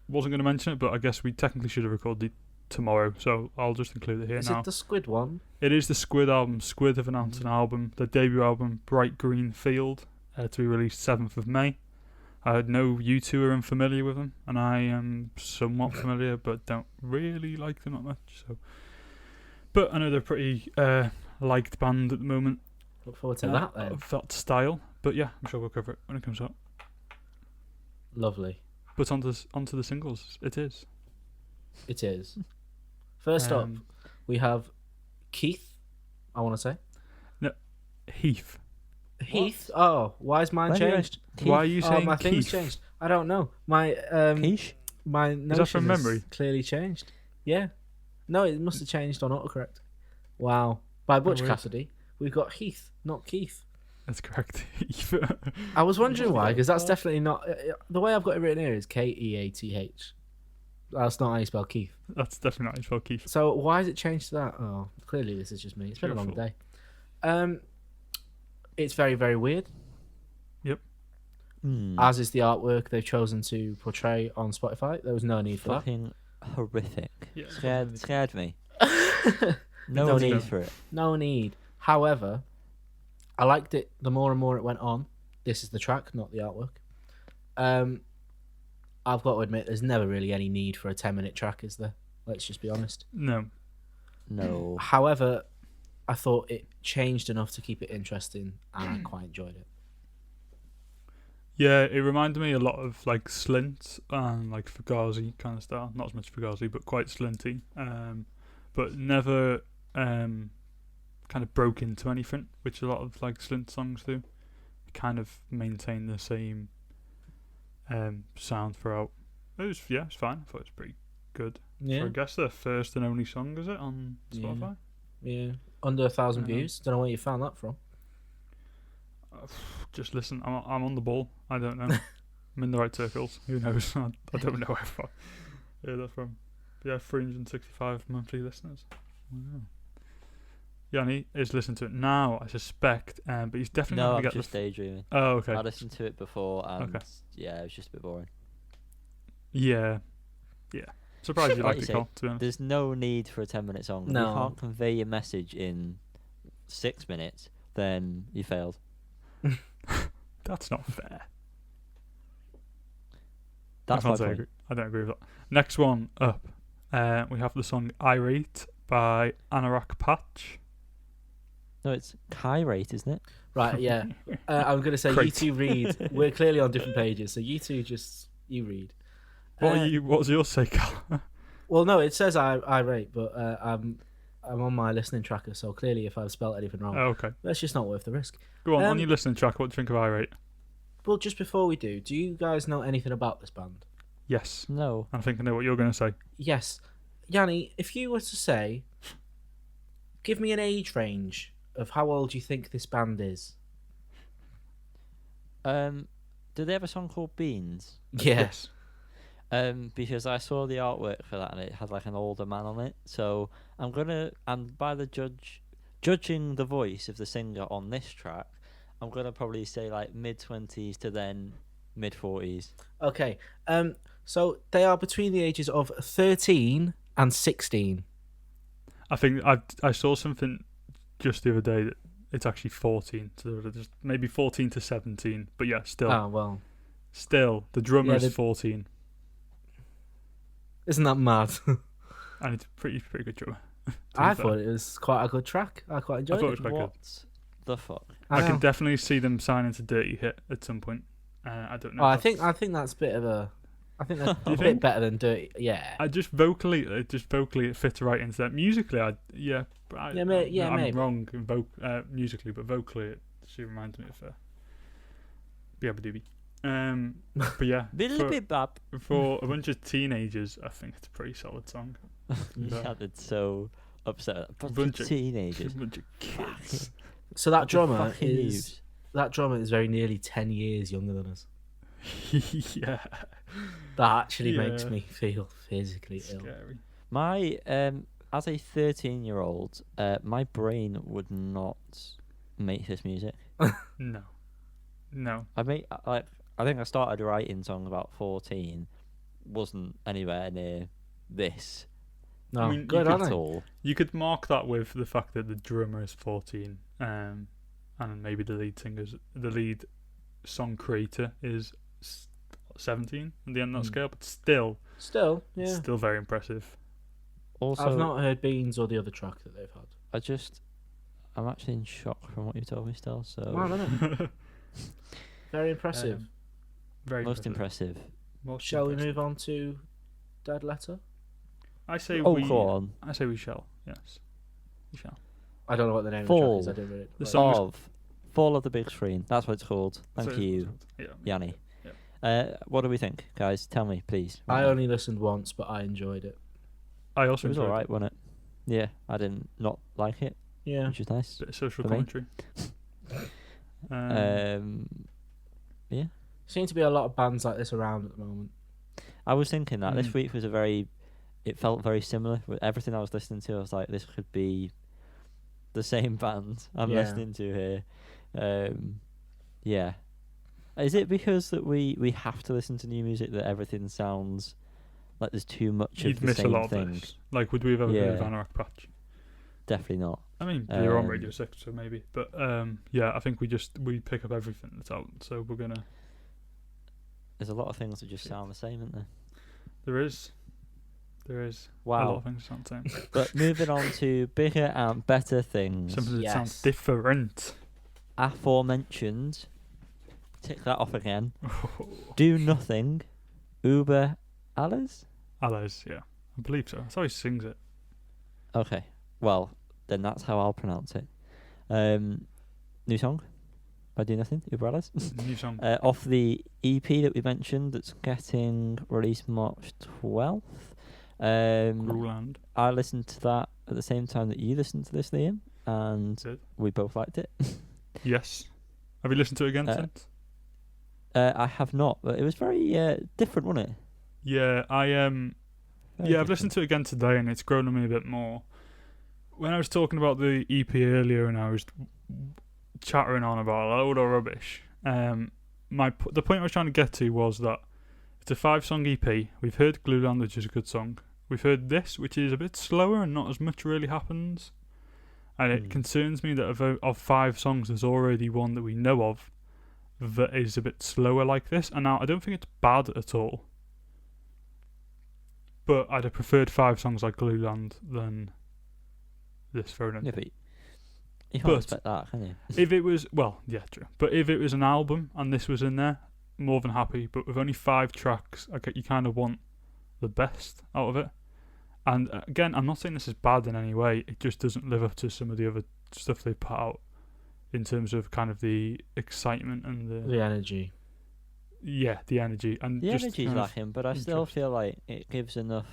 wasn't going to mention it, but I guess we technically should have recorded it tomorrow, so I'll just include it here Is now. it the Squid one? It is the Squid album. Squid have announced an album, their debut album, Bright Green Field, to be released 7th of May. I know you two are unfamiliar with them, and I am somewhat familiar, but don't really like them that much. So, but I know they're a pretty liked band at the moment. Look forward to that then. Of that style. But yeah, I'm sure we'll cover it when it comes out. Lovely. But onto the singles, it is. It is. First up, we have Keith, I want to say. Heath. Heath? Oh, why is mine Why do you changed? Why are you Oh, saying my thing's Keith? changed. I don't know. My Quiche? my notion that from memory? clearly changed. Yeah. No, it must have changed on autocorrect. Wow. By Butch weird. Cassidy, we've got Heath, not Keith. That's correct. Heath. I was wondering why, because that's Oh. definitely not... the way I've got it written here is Keath. That's not how you spell Keith. That's definitely not how you spell Keith. So why has it changed to that? Oh, clearly this is just me. It's been a long Beautiful. day. It's very, very weird, Hmm. as is the artwork they've chosen to portray on Spotify. There was no need for Fucking horrific. Yeah, Scared me. that. No Don't need even- for it. No need. However, I liked it the more and more it went on. This is the track, not the artwork. I've got to admit, there's never really any need for a 10-minute track, is there? Let's just be honest. No. No. However, I thought it changed enough to keep it interesting, and I quite enjoyed it. Yeah, it reminded me a lot of like Slint and like Fugazi kind of style. Not as much Fugazi, but quite Slinty. But never kind of broke into anything, which a lot of like Slint songs do. Kind of maintain the same sound throughout. It's fine. I thought it was pretty good. Yeah, So I guess their first and only song, is it, on Spotify? yeah. Under 1,000 Mhm. views. Don't know where you found that from. Just listen. I'm on the ball. I don't know. I'm in the right circles. Who knows? I don't know where from. Yeah, that's from. Yeah, 365 monthly listeners. Wow. Yanni is listening to it now, I suspect, but he's definitely No, not I'm going to get just daydreaming. Oh, okay. I listened to it before, and Okay. yeah, it was just a bit boring. Yeah. Surprised you Like liked you it, say, Cole, to be honest. There's no need for a 10-minute song. No. You can't convey your message in 6 minutes. then you failed. That's not fair. That's my point. I don't agree with that. Next one up, we have the song "Irate" by Anorak Patch. No, it's Kyrate, isn't it? Right, yeah. I'm going to say you Great. two read. We're clearly on different pages, so you two you read. What's your say, Carl? Well, no, it says I rate, but I'm on my listening tracker, so clearly if I've spelt anything wrong, Oh, okay. that's just not worth the risk. Go on your listening track. What do you think of "Irate"? Well, just before we do you guys know anything about this band? Yes. No. I think I know what you're going to say. Yes. Yanni, if you were to say, give me an age range of how old you think this band is. Do they have a song called Beans? Yes. Because I saw the artwork for that and it had like an older man on it. So and by the judging the voice of the singer on this track, I'm gonna probably say like mid-20s to then mid-40s. Okay. So they are between the ages of 13 and 16. I think I saw something just the other day that it's actually 14, so just maybe 14 to 17. But yeah, still. Oh, well. Still, the drummer is 14. Isn't that mad? And it's pretty good drummer. I thought it was quite a good track. I quite enjoyed thought it. it was quite good. What the fuck? I know. can definitely see them signing to Dirty Hit at some point. I don't know. Oh, I think that's a bit of a. I think that's a bit think? better than Dirty. Yeah. Just vocally it fits right into that. Musically, I'm maybe. wrong musically, but vocally she reminds me of Biabba but yeah, for a bunch of teenagers, I think it's a pretty solid song. You sounded so upset. A bunch of teenagers. A bunch of kids. So that drummer fucking is very nearly 10 years younger than us. Yeah. That actually Yeah. makes me feel physically ill. Scary. My as a 13-year-old, my brain would not make this music. No. I think I started writing song about 14. Wasn't anywhere near this No, I mean, good, you aren't at they? all. You could mark that with the fact that the drummer is 14, and maybe the lead song creator is 17 at the end of that scale, but still, Yeah. still very impressive. Also, I've not heard Beans or the other track that they've had. I'm actually in shock from what you told me still. So Wow, isn't it? Very impressive. Very most impressive. Most Shall we impressive. move on to Dead Letter? I say Go on. I say we shall. Yes, we shall. I don't know what the name of Fall. the track is. I didn't read it. The song is- Fall of the Big Screen. That's what it's called. Thank So- you, Yeah. Yanni. Yeah. What do we think, guys? Tell me, please. I only listened once, but I enjoyed it. I It also was enjoyed alright, wasn't it? Yeah, I didn't not like it, Yeah. which is nice. a bit of social For me. commentary. Yeah. Seem to be a lot of bands like this around at the moment. I was thinking that this Mm. week was it felt very similar with everything I was listening to. I was like, this could be the same band I'm Yeah. listening to here. Yeah. Is it because that we have to listen to new music that everything sounds like there's too much You'd of the miss a same lot thing? of this. Like, would we have ever heard of Yeah. Anorak Patch? Definitely not. I mean, they're on Um, Radio 6, so maybe. But yeah, I think we pick up everything that's out. So we're gonna. There's a lot of things that just sound the same, isn't there? There is a lot Wow. of things that sound the same. But moving on to bigger and better things. Something that Yes. sounds different. Aforementioned. Tick that off again. Do nothing. Uber alles? Allies, yeah, I believe so. That's how he sings it. Okay. Well, then that's how I'll pronounce it. New song by Do Nothing, Uber alles. New song. Off the EP that we mentioned that's getting released March 12th. Gruland. I listened to that at the same time that you listened to this, Liam, and Did. we both liked it. Yes. Have you listened to it again Uh, since? I have not, but it was very different, wasn't it? Yeah, I've listened to it again today, and it's grown on me a bit more. When I was talking about the EP earlier, and I was chattering on about a load of rubbish, the point I was trying to get to was that it's a 5-song EP. We've heard Glueland, which is a good song. We've heard this, which is a bit slower and not as much really happens. And it concerns me that of 5 songs, there's already one that we know of that is a bit slower like this. And now, I don't think it's bad at all. But I'd have preferred 5 songs like Glueland than this thrown in. Yeah, but you can't But expect that, can you? If it was, well, yeah, true. But if it was an album and this was in there, more than happy. But with only 5 tracks, you kind of want the best out of it. And again, I'm not saying this is bad in any way. It just doesn't live up to some of the other stuff they put out in terms of kind of the excitement and The energy. Yeah, the energy. And The just energy's kind of lacking, but I still interest. feel like it gives enough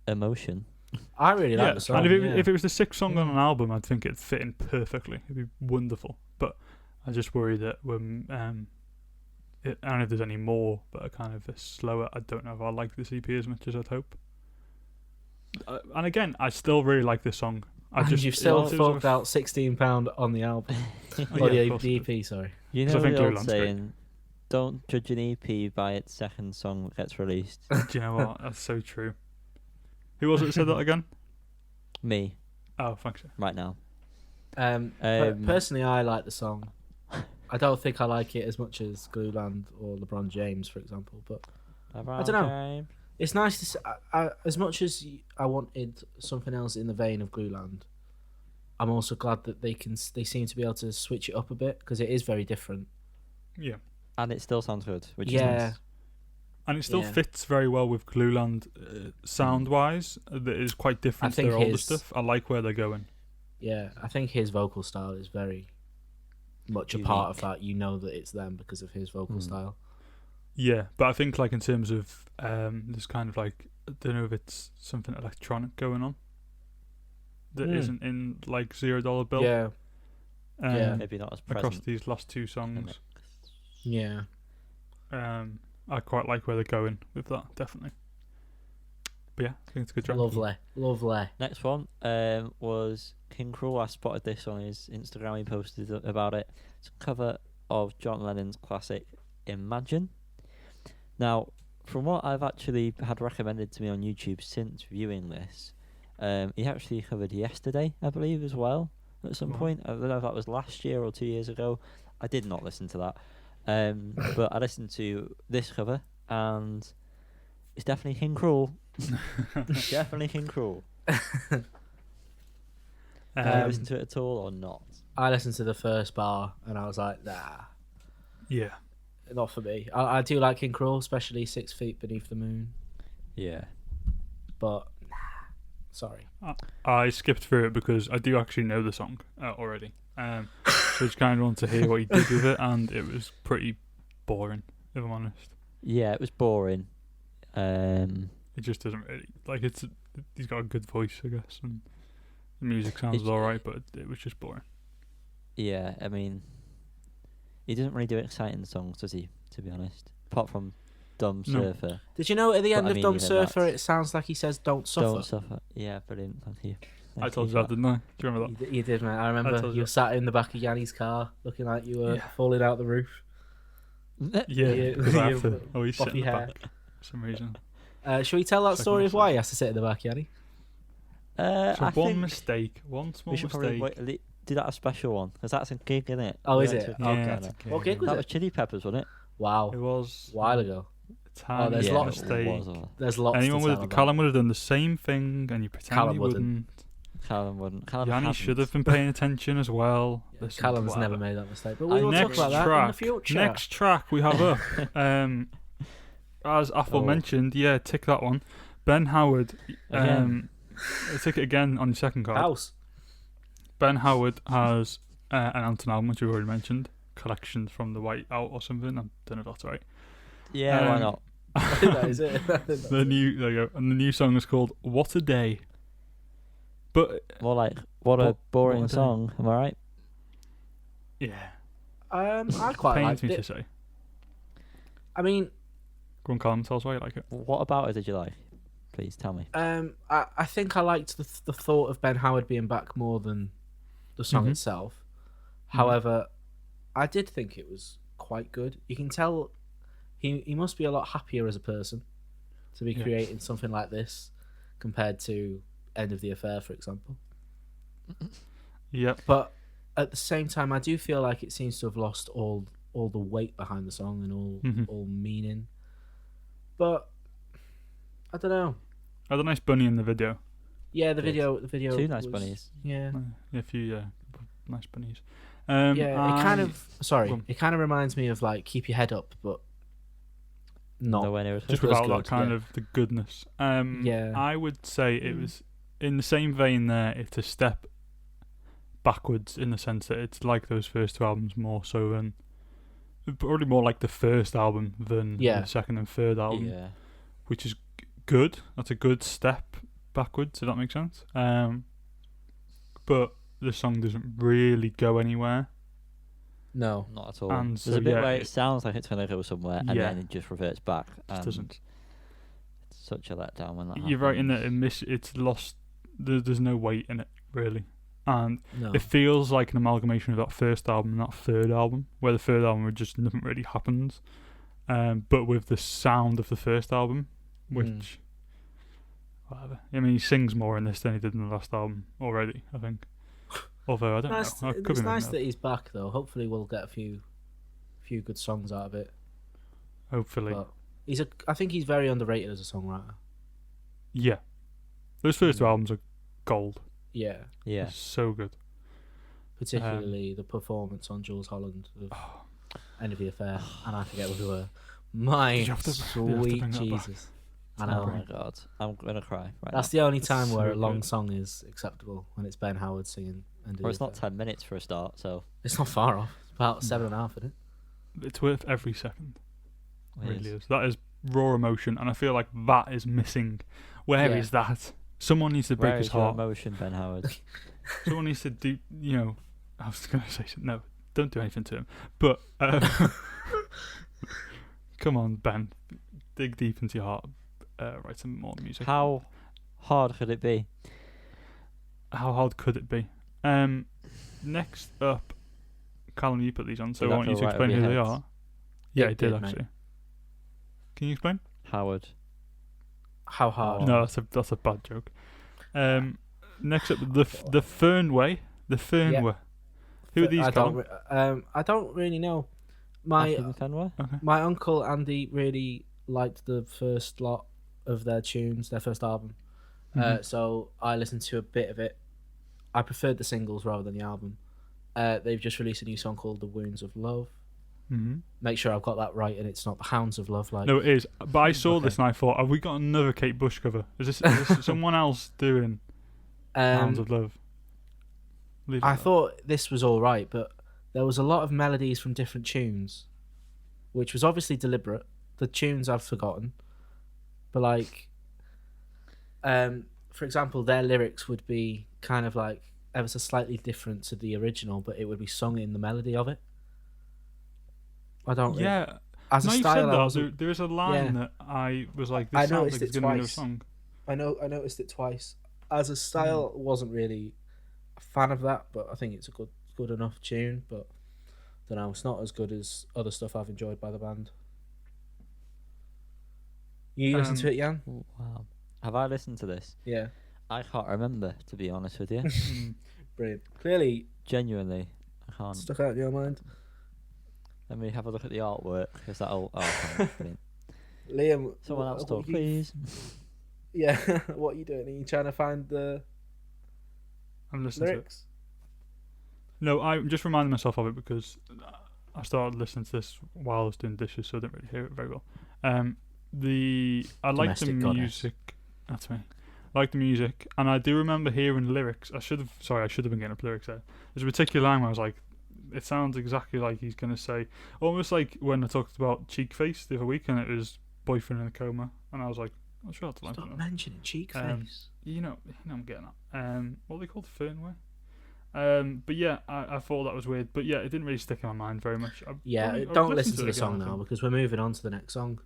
emotion. I really like Yeah, the song. and yeah. if it was the 6th song on an album, I'd think it'd fit in perfectly. It'd be wonderful. But I just worry that when I don't know if there's any more that are kind of slower. I don't know if I like this EP as much as I'd hope. And again, I still really like this song. You've still it was forked out £16 on the album. Oh, Or yeah, of course the I did. EP, sorry. You 'Cause I know think the old Glueland's great. saying, don't judge an EP by its 2nd song that gets released. Do you know what? That's so true. Who was it that said that again? Me, Oh, thanks. right now. Personally, I like the song. I don't think I like it as much as Glueland or LeBron James, for example. But I don't know. It's nice to see, as much as I wanted something else in the vein of Glueland, I'm also glad that they seem to be able to switch it up a bit because it is very different. Yeah. And it still sounds good, which is Yeah. nice. And it still Yeah. fits very well with Glueland sound-wise. That is quite different I to their think older his- stuff. I like where they're going. Yeah, I think his vocal style is very much a part of that. You know that it's them because of his vocal style. Yeah, but I think like in terms of there's kind of like, I don't know if it's something electronic going on that isn't in like $0 Bill. Yeah, yeah. Maybe not as Across present. these last 2 songs. yeah. I quite like where they're going with that, definitely. But yeah, I think it's a good track. Lovely. Next one was King Cruel. I spotted this on his Instagram. He posted about it. It's a cover of John Lennon's classic Imagine. Now, from what I've actually had recommended to me on YouTube since viewing this, he actually covered Yesterday, I believe, as well, at some Wow. point. I don't know if that was last year or 2 years ago. I did not listen to that. But I listened to this cover, and it's definitely King Cruel. Definitely King Cruel. Did you listen to it at all or not? I listened to the first bar and I was like, nah, Yeah. not for me. I do like King Cruel, especially 6 Feet Beneath the Moon, Yeah. but nah, sorry. I skipped through it because I do actually know the song already. So I just kind of want to hear what he did with it, and it was pretty boring, if I'm honest. Yeah, it was boring. It just doesn't really like it's. He's got a good voice, I guess, and the music sounds alright, but it was just boring. Yeah, I mean, he doesn't really do exciting songs, does he? To be honest, apart from Dumb No. Surfer. Did you know at the But end I of mean, Dumb even Surfer that's- it sounds like he says "Don't suffer"? Don't suffer. Yeah, brilliant. Thank you. I told you that, didn't I? Do you remember that? You did, mate. I remember told you you. were sat in the back of Yanni's car, looking like you were Yeah. falling out the roof. that. Yeah, because I have to always sit in Floppy the hair. back for some reason. Shall we tell that Second story of mistake. why he has to sit in the back, Yanni? So I one think mistake, one small we should probably mistake. do that a special one because that's a gig, isn't it? Oh, is We it? went to Okay. a gig Yeah, on it's it. okay. What gig was That it? was Chili Peppers, wasn't it? Wow, It was a while ago. tiny there's yeah, lots- it mistake. was, There's lots Anyone to would tell about. Callum would have done the same thing, and you pretend Callum he wouldn't. wouldn't. Callum wouldn't. Callum Yanni hadn't. should have been paying attention as well. Yeah, Listen, Callum's whatever. never made that mistake, but we will Next talk about track, that in the future. Next track we have up. As Apple Oh. mentioned, yeah, tick that one. Ben Howard. Again. Tick it again on your second card. House. Ben Howard has announced an album, which we've already mentioned. Collections from the White Out or something. I don't know if that's right. Yeah, why Um, not? That is it. There you go. And the new song is called "What a Day." But More like, what a boring what a day. song. Am I right? yeah, I quite pains liked me it. to say. I mean, Go on, Callum, tell us why you like it. What about it did you like? Please tell me. I think I liked the thought of Ben Howard being back more than the song Mhm. itself. However, I did think it was quite good. You can tell he must be a lot happier as a person to be Yeah. creating something like this compared to End of the Affair, for example. Yep. But at the same time, I do feel like it seems to have lost all the weight behind the song and all meaning. But I don't know. Had a nice bunny in the video. Yeah, the Did. video. Two nice was- bunnies. Yeah. A few nice bunnies. Yeah, it kind of. Sorry, Go on. it kind of reminds me of like Keep Your Head Up, but not. Nowhere near as just good. without good, that kind yeah. of the goodness. Yeah. I would say it was in the same vein there. It's a step backwards in the sense that it's like those first two albums more so than probably more like the first album than Yeah. the second and third album, Yeah. which is good. That's a good step backwards. If that makes sense. But the song doesn't really go anywhere. No. Not at all. And There's so, a bit yeah, where it sounds like it's going to go somewhere, and Yeah. then it just reverts back. Just doesn't. It's such a letdown when that You're right in that happens. it's lost. There's no weight in it really, and No. it feels like an amalgamation of that first album and that third album, where the third album where just nothing really happens, but with the sound of the first album, which whatever. I mean, he sings more in this than he did in the last album already, I think. Although I don't Nice, know. I could it's be nice making that he's back though. Hopefully, we'll get a few good songs out of it. it up. Hopefully, But I think he's very underrated as a songwriter. yeah. Those first two albums are gold. Yeah, Yeah. They're so good. particularly the performance on Jules Holland of Oh, End of the Affair, and I forget what we were. My Did you have to sweet bring that back? Jesus. I know. Oh my god, I'm gonna cry right That's now. the only time It's where so a long good. song is acceptable, when it's Ben Howard singing End of Or the it's not Affair. 10 minutes for a start, so It's not far off. It's about 7.5, isn't it? It's worth every second. it Really is. is. That is raw emotion, and I feel like that is missing. Where is Yeah. that? Someone needs to break Where his is your heart. emotion, Ben Howard? Someone needs to do. I was going to say no. Don't do anything to him. But come on, Ben, dig deep into your heart. Write some more music. How hard could it be? How hard could it be? Next up, Callum, you put these on, so Did I that want you go to right explain over who your they heads? are. Yeah, It it did did, mate. actually. Can you explain? Howard. How hard? Oh. No, that's a bad joke. Next up, the Fernway. The Fernway. Who are these, Callum? I don't really know. My Ashton Fenway? Okay. my uncle Andy really liked the first lot of their tunes, their first album. Mhm. So I listened to a bit of it. I preferred the singles rather than the album. They've just released a new song called "The Wounds of Love." Mhm. Make sure I've got that right, and it's not the Hounds of Love. Like No, it is. But I saw Okay. this and I thought, have we got another Kate Bush cover? Is this someone else doing Hounds of Love? Leave it I at that. thought this was all right, but there was a lot of melodies from different tunes, which was obviously deliberate. The tunes I've forgotten, but like, for example, their lyrics would be kind of like ever so slightly different to the original, but it would be sung in the melody of it. I don't. Yeah. As a No, you said style, I that. wasn't- There is a line Yeah. that I was like, I this sounds noticed like it's it going to be a twice. song. I noticed it twice. As a style, wasn't really a fan of that, but I think it's a good enough tune. But don't know, it's not as good as other stuff I've enjoyed by the band. You listen to it, Jan? Wow. Have I listened to this? Yeah, I can't remember, to be honest with you. Mm. brilliant. Clearly Genuinely, I can't. stuck out in your mind. Let me have a look at the artwork, because that'll... Oh, okay, brilliant. Liam, Someone else what talk, you- please. Yeah, what are you doing? Are you trying to find the I'm listening to it. lyrics? No, I'm just reminding myself of it because I started listening to this while I was doing dishes, so I didn't really hear it very well. I like the Domestic goddess. music. That's me. I like the music, and I do remember hearing lyrics. I should have been getting up lyrics there. There's a particular line where I was like, it sounds exactly like he's gonna say, almost like when I talked about Cheek Face the other week, and it was boyfriend in a coma, and I was like, I'm sure that's Stop like mentioning cheek Um, face. you know I'm getting at. What are they called? Fernway? But yeah, I thought that was weird. But yeah, it didn't really stick in my mind very much. Yeah, I'd don't listen to it the again, song I now think. because we're moving on to the next song.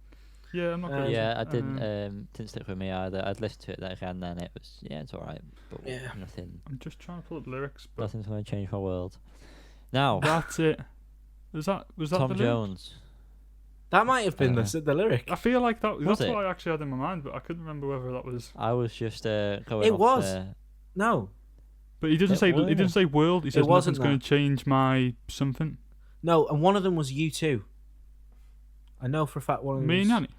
Yeah, I'm not gonna Yeah, I listen. didn't stick with me either. I'd listened to it there again, then it was, yeah, it's alright. But Yeah. nothing, I'm just trying to pull up lyrics. But nothing's going to change my world. Now, that's it. Was that Tom the lyric? Jones. That might have been Uh, the lyric. I feel like that's it? what I actually had in my mind, but I couldn't remember whether that was. I was just going It off, was. No, But he doesn't It say were. he didn't say world. He says wasn't nothing's going to change my something. No, and one of them was U2. I know for a fact one of them Me and Yanni.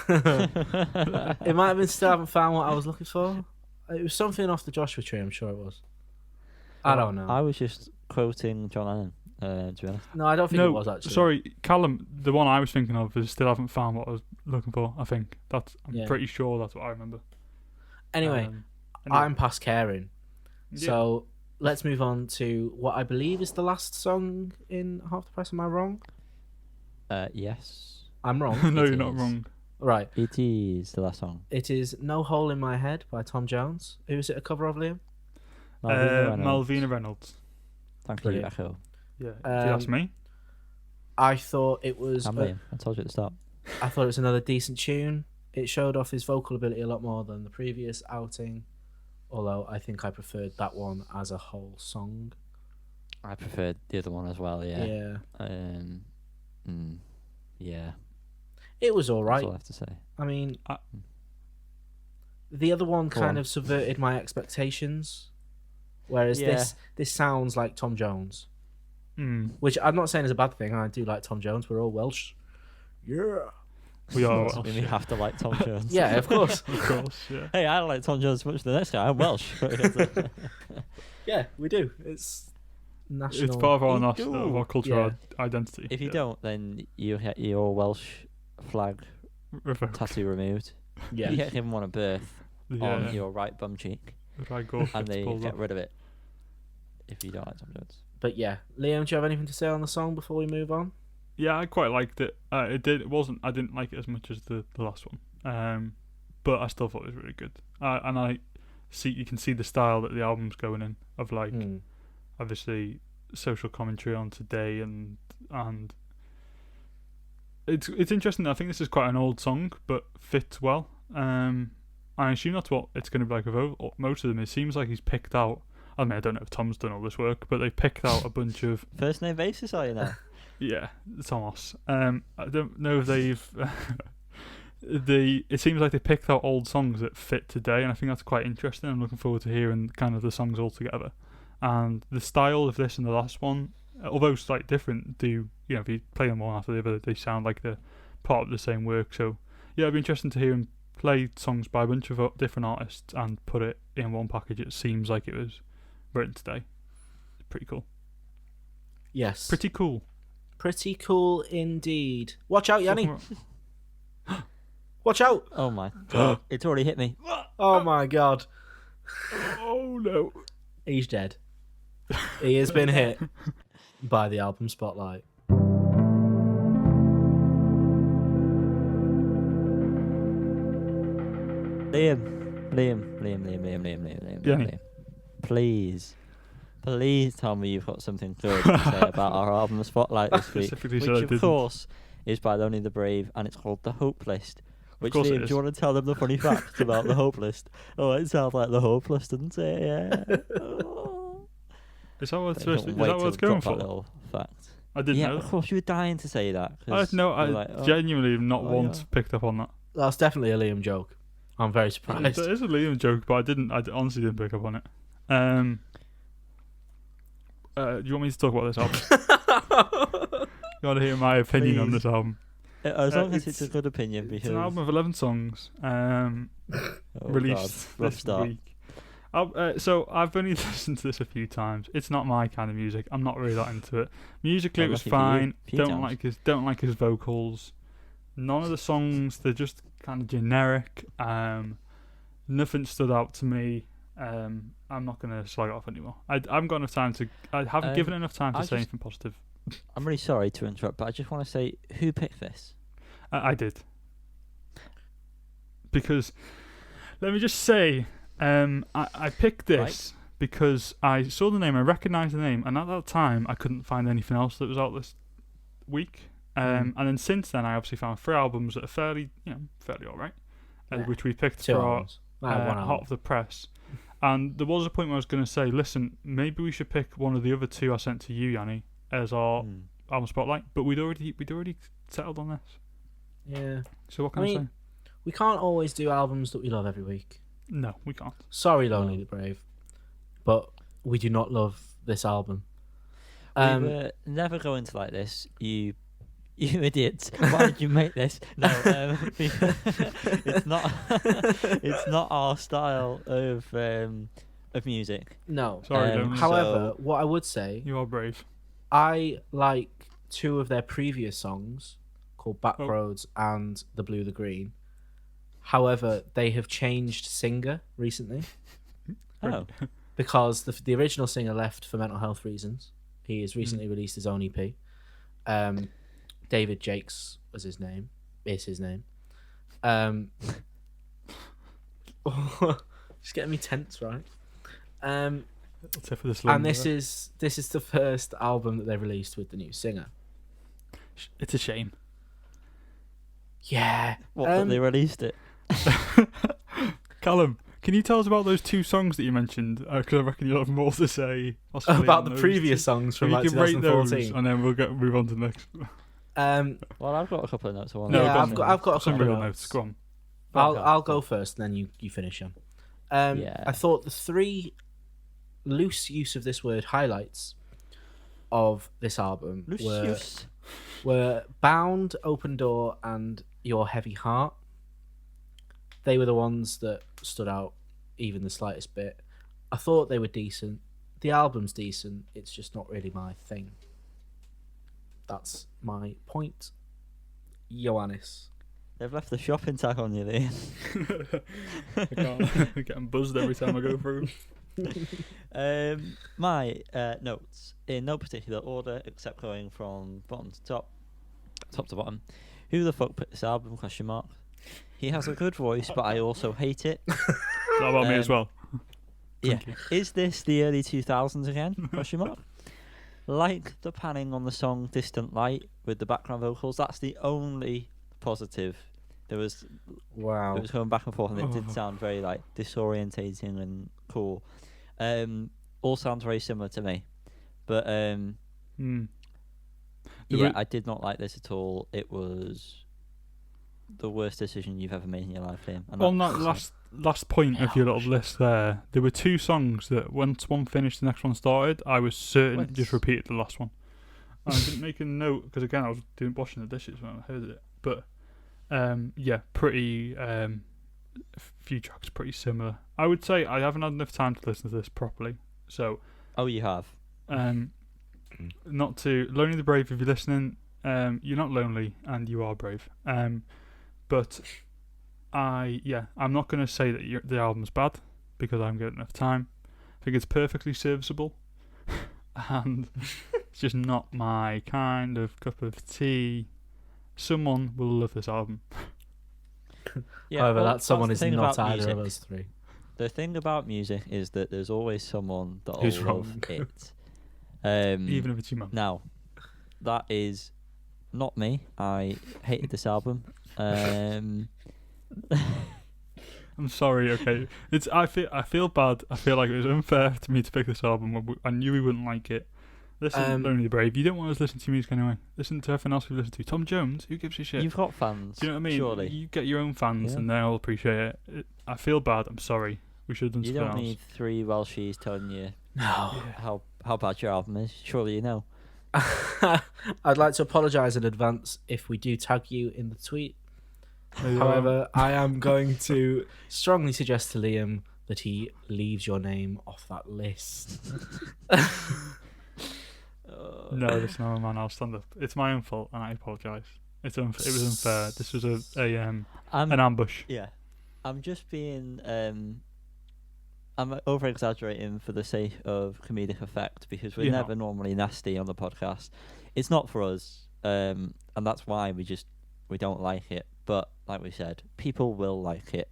It might have been Still Haven't Found What I Was Looking For. It was something off the Joshua Tree, I'm sure it was. I don't know. I was just quoting John Lennon, to be honest. No, I don't think it was actually. Sorry, Callum. The one I was thinking of is Still Haven't Found What I Was Looking For. I think I'm Yeah. pretty sure that's what I remember. Anyway, I'm past caring. Yeah. So let's move on to what I believe is the last song in Half the Price. Am I wrong? Yes. I'm wrong. no, it you're not is. wrong. Right. It is the last song. It is No Hole in My Head by Tom Jones. Who is it a cover of, Liam? Malvina Reynolds. Thank you, Brilliant. Echo. Yeah, if you ask me. I thought it was. I told you at the start. I thought it was another decent tune. It showed off his vocal ability a lot more than the previous outing, although I think I preferred that one as a whole song. I preferred the other one as well. Yeah. Yeah. Yeah. It was all right. That's all I have to say. I mean, the other one Go kind on. of subverted my expectations, whereas Yeah. this sounds like Tom Jones, Mm. which I'm not saying is a bad thing. I do like Tom Jones. We're all Welsh. Yeah. We are Doesn't Welsh. mean we have to like Tom Jones. Yeah, of course. Of course, yeah. Hey, I don't like Tom Jones as much as the next guy. I'm Welsh. Yeah, we do. It's national. It's part of our, You of do. our cultural Yeah. identity. If you yeah. don't, then you get your Welsh flag Revoked. tattoo removed. Yeah. You get given one at birth Yeah. on your right bum cheek, Right, go. and they Pulled get off. rid of it if you don't like Tom Jones. But yeah, Liam, do you have anything to say on the song before we move on? Yeah, I quite liked it. It wasn't. I didn't like it as much as the last one. But I still thought it was really good. And I see you can see the style that the album's going in of like obviously social commentary on today and it's interesting. I think this is quite an old song, but fits well. I assume that's what it's going to be like with most of them. It seems like he's picked out. I mean, I don't know if Tom's done all this work, but they picked out a bunch of First name basis, are you now? yeah, Thomas. I don't know if they've. It seems like they picked out old songs that fit today, and I think that's quite interesting. I'm looking forward to hearing kind of the songs all together, and the style of this and the last one, although slightly different, do if you play them one after the other, they sound like they're part of the same work. So yeah, it'd be interesting to hear him play songs by a bunch of different artists and put it in one package. It seems like it was written today. It's pretty cool. Yes. Pretty cool. Pretty cool indeed. Watch out, Yanni. Watch out. Oh my god, it's already hit me. Oh my god. Oh no. He's dead. He has been hit by the album spotlight. Liam. Yanni. Please tell me you've got something good to say about our album Spotlight this week, Specifically which said I of didn't. course is by Lonely the Brave, and it's called The Hope List. Which, course it Liam, do is. you want to tell them the funny fact about The Hope List? Oh, it sounds like The Hope List, doesn't it? Yeah. Oh. Is that what it's But supposed to? don't Is wait that what it's till going drop for? that little fact. I didn't Yeah, know. of course you were dying to say that. I 'cause no, you I were like, oh, genuinely have not oh, once yeah. picked up on that. That's definitely a Liam joke. I'm very surprised. It is a Liam joke, but I honestly didn't pick up on it. Do you want me to talk about this album? You want to hear my opinion on Please. this album? As long as it's a it's- good opinion, because It's an album of 11 songs, oh released God, rough this start. week. So I've only listened to this a few times. It's not my kind of music. I'm not really that into it. Musically, Well, it was lucky for you. fine. Few Don't times. like his vocals. None of the songs, they're just kind of generic. Nothing stood out to me. I'm not gonna slag it off anymore. I haven't got enough time to. I haven't given enough time to I say just- anything positive. I'm really sorry to interrupt, but I just want to say, who picked this? I did. Because, let me just say, I picked this because I saw the name, I recognised the name, and at that time I couldn't find anything else that was out this week. And then since then, I obviously found 3 albums that are fairly alright, Yeah. which we picked 2 for our albums. One Hot album. of the Press. And there was a point where I was going to say, listen, maybe we should pick one of the other 2 I sent to you, Yanni, as our album spotlight. But we'd already settled on this. Yeah. So what can I I say? mean, we can't always do albums that we love every week. No, we can't. Sorry, Lonely the Brave. but we do not love this album. We were never going to like this. You idiots! Why did you make this? No, it's not. It's not our style of music. No. Sorry, Jones. However, So- what I would say, You are brave. I like 2 of their previous songs called Oh. Backroads and The Blue, the Green. However, they have changed singer recently Oh, because the original singer left for mental health reasons. He has recently released his own EP. David Jakes was his name. Is his name. Just getting me tense, right? Except for this And this is the first album that they released with the new singer. It's a shame. Yeah. what? But they released it. Callum, can you tell us about those 2 songs that you mentioned? Because I reckon you'll have more to say About the on those previous 2. songs from You like can rate those, 2014. and then we'll move on to the next. Well, I've got a couple of notes. I want No, Yeah, go I've on. got a Some couple of real notes. notes. Go on. I'll go first, and then you finish them. Yeah. I thought the 3 loose use of this word highlights of this album were Bound, Open Door, and Your Heavy Heart. They were the ones that stood out even the slightest bit. I thought they were decent. The album's decent. It's just not really my thing. That's my point. Ioannis. They've left the shopping tag on you there. I'm getting buzzed every time I go through. My notes in no particular order except going from bottom to top to bottom. Who the fuck put this album? ? He has a good voice, but I also hate it. Is that about me as well? Yeah. Thank you. Is this the early 2000s again? ? Like the panning on the song "Distant Light" with the background vocals. That's the only positive. There was Wow. It was going back and forth, and it did Oh. sound very like disorientating and cool. All sounds very similar to me, but Mm. yeah, I did not like this at all. It was the worst decision you've ever made in your life, Liam. And On that last point of your little list there were 2 songs that once one finished, the next one started. I was certain it just repeated the last one. I didn't make a note because again I was washing the dishes when I heard it. But yeah, pretty few tracks pretty similar. I would say I haven't had enough time to listen to this properly. So oh, you have. not to Lonely the Brave, if you're listening, you're not lonely and you are brave. But I'm not going to say that the album's bad because I haven't got enough time. I think it's perfectly serviceable, and it's just not my kind of cup of tea. Someone will love this album. Yeah, However, well, that someone that's is the thing not about either of music. us 3. The thing about music is that there's always someone that will Who's love wrong. it. Even if it's your mum. Now, that is not me. I hated this album. I'm sorry. Okay, I feel bad. I feel like it was unfair to me to pick this album. I knew we wouldn't like it. Listen, Lonely the Brave. You don't want us to listen to music anyway. Listen to everything else we listen to. Tom Jones. Who gives a shit? You've got fans. Do you know what I mean? Surely. You get your own fans, Yeah. and they'll appreciate it. I feel bad. I'm sorry. We should have done You something don't else. need 3 Welshies telling you No. how bad your album is. Surely you know. I'd like to apologise in advance if we do tag you in the tweet. There you However, I am going to strongly suggest to Liam that he leaves your name off that list. are. No, listen, I'm a man. I'll stand up. It's my own fault, and I apologise. It was unfair. This was an ambush. Yeah, I'm just being I'm over exaggerating for the sake of comedic effect because we're You're never not. normally nasty on the podcast. It's not for us, and that's why we don't like it. But like we said, people will like it,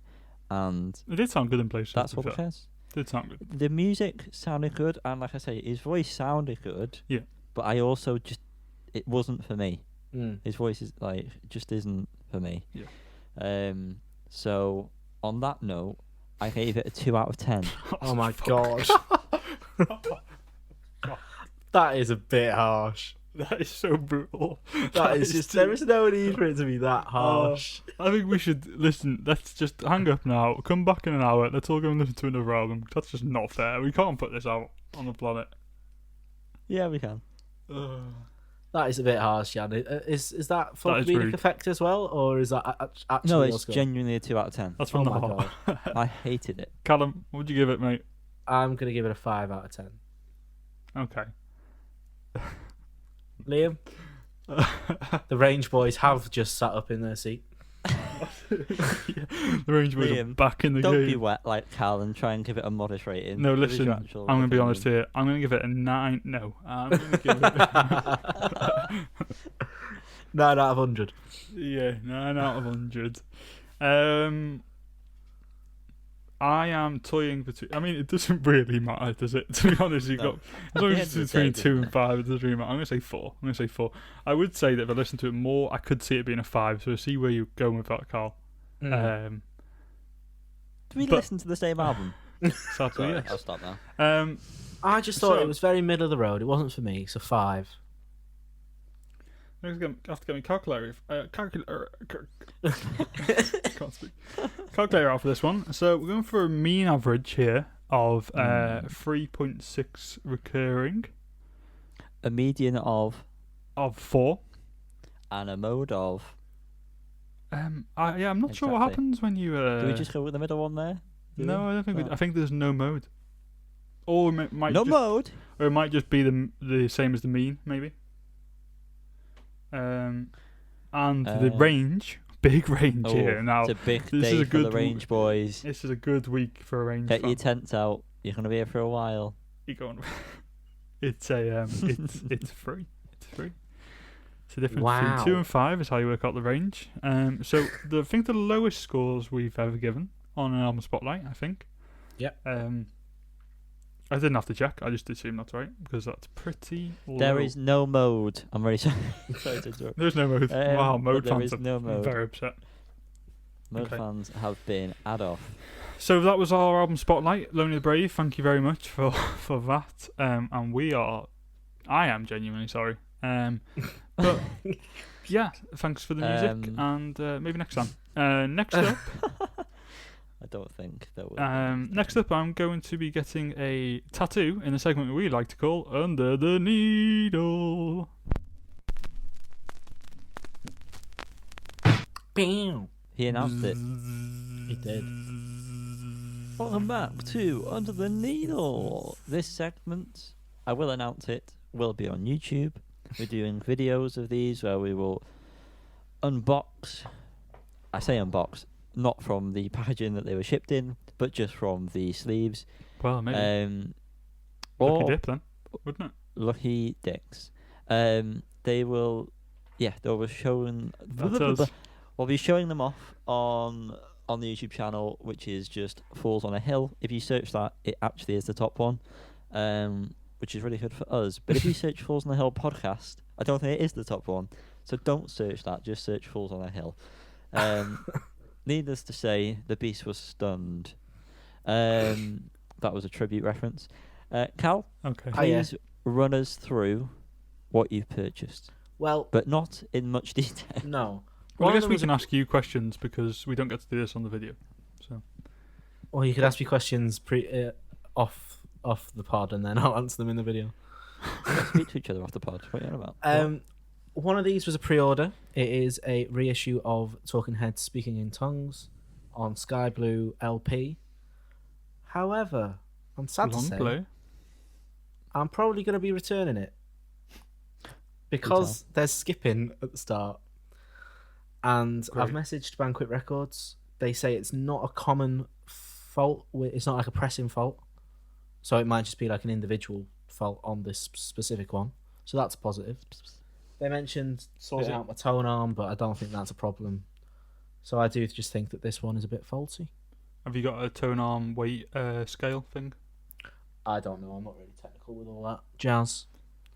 and It did sound good in places. that's to be what fair. cares. It did sound good. The music sounded good, and like I say, his voice sounded good. Yeah. But I also it wasn't for me. Mm. His voice is just isn't for me. Yeah. So on that note, I gave it a 2 out of 10. Oh my god. That is a bit harsh. That is so brutal. That is just, there is no need for it to be that harsh. I think we should listen. Let's just hang up now. Come back in an hour. Let's all go and listen to another album. That's just not fair. We can't put this out on the planet. Yeah, we can. That is a bit harsh, Yanni. Is that for That is comedic rude. effect as well, or is that actually No, your it's score? genuinely a 2 out of 10. That's from Oh the my heart. I hated it. Callum, what would you give it, mate? I'm gonna give it a 5 out of 10. Okay. Liam, the Range Boys have just sat up in their seat. The Range Boys are Liam, back in the Don't game. be wet like Cal and try and give it a modest rating. No, Give us listen, your I'm actual going to be opinion. honest here. I'm going to give it a 9. No, I'm going to give it 9 out of 100. 9 out of 100. I am toying between. I mean, it doesn't really matter, does it? To be honest, you've No. got At as long the as end it's of the day, between 2 and doesn't 5, it doesn't really matter. I'm going to say 4. I would say that if I listened to it more, I could see it being a 5. So see where you're going with that, Carl. Do we but- listen to the same album? Sadly, Sorry, yes. I'll stop now. I just thought So- it was very middle of the road. It wasn't for me, so 5. I have to get my calculator. Can't speak. Calculator out for this one. So we're going for a mean average here of 3.6 recurring A median of 4. and a mode of. I'm not sure what Exactly. happens when you. Do we just go with the middle one there? Do No, we? I don't think. Oh. I think there's no mode. Or it might No just, mode. or it might just be the same as the mean, maybe. And the range, big range here now. It's a big this day is a for the good Range Boys. This is a good week for a range. Get fan. your tents out. You're gonna be here for a while. You going? It's a it's free. It's free. It's the difference Wow. between 2 and 5 is how you work out the range. So I think the lowest scores we've ever given on an album spotlight. I think. Yep. I didn't have to check. I just assumed that's right because that's pretty low. There is no mode. I'm really sorry. Sorry to interrupt. There's no mode. Wow, but mode there fans is are no mode. very upset. Mode Okay. fans have been ad off. So that was our album spotlight. Lonely the Brave. Thank you very much for that. And I am genuinely sorry. But yeah, thanks for the music, and maybe next time. Next up. I don't think that would. Next up, I'm going to be getting a tattoo in a segment we like to call Under the Needle. Bam. He announced it. He did. Welcome back to Under the Needle. This segment, I will announce it, will be on YouTube. We're doing videos of these where we will unbox. I say unbox, not from the packaging that they were shipped in, but just from the sleeves. Well, maybe. Or Lucky dip then, wouldn't it? Lucky Dicks. They will, they'll be showing. That's us. We'll be showing them off on the YouTube channel, which is just Falls on a Hill. If you search that, it actually is the top one, which is really good for us. But if you search Falls on a Hill podcast, I don't think it is the top one. So don't search that. Just search Falls on a Hill. Needless to say, the beast was stunned. That was a tribute reference. Cal, Okay. please run us through what you've purchased, Well, but not in much detail. no. Well, I One of guess them we was can ask you questions because we don't get to do this on the video. So Or you could ask me questions off the pod, and then I'll answer them in the video. Let's speak to each other off the pod. What are you on about? One of these was a pre-order. It is a reissue of Talking Heads Speaking in Tongues on Sky Blue LP. However, I'm sad to long say, play. I'm probably going to be returning it because there's skipping at the start. And I've Great. messaged Banquet Records. They say it's not a common fault. It's not like a pressing fault. So it might just be like an individual fault on this specific one. So that's a positive. They mentioned sorting out my tone arm, but I don't think that's a problem. So I do just think that this one is a bit faulty. Have you got a tone arm weight scale thing? I don't know. I'm not really technical with all that jazz.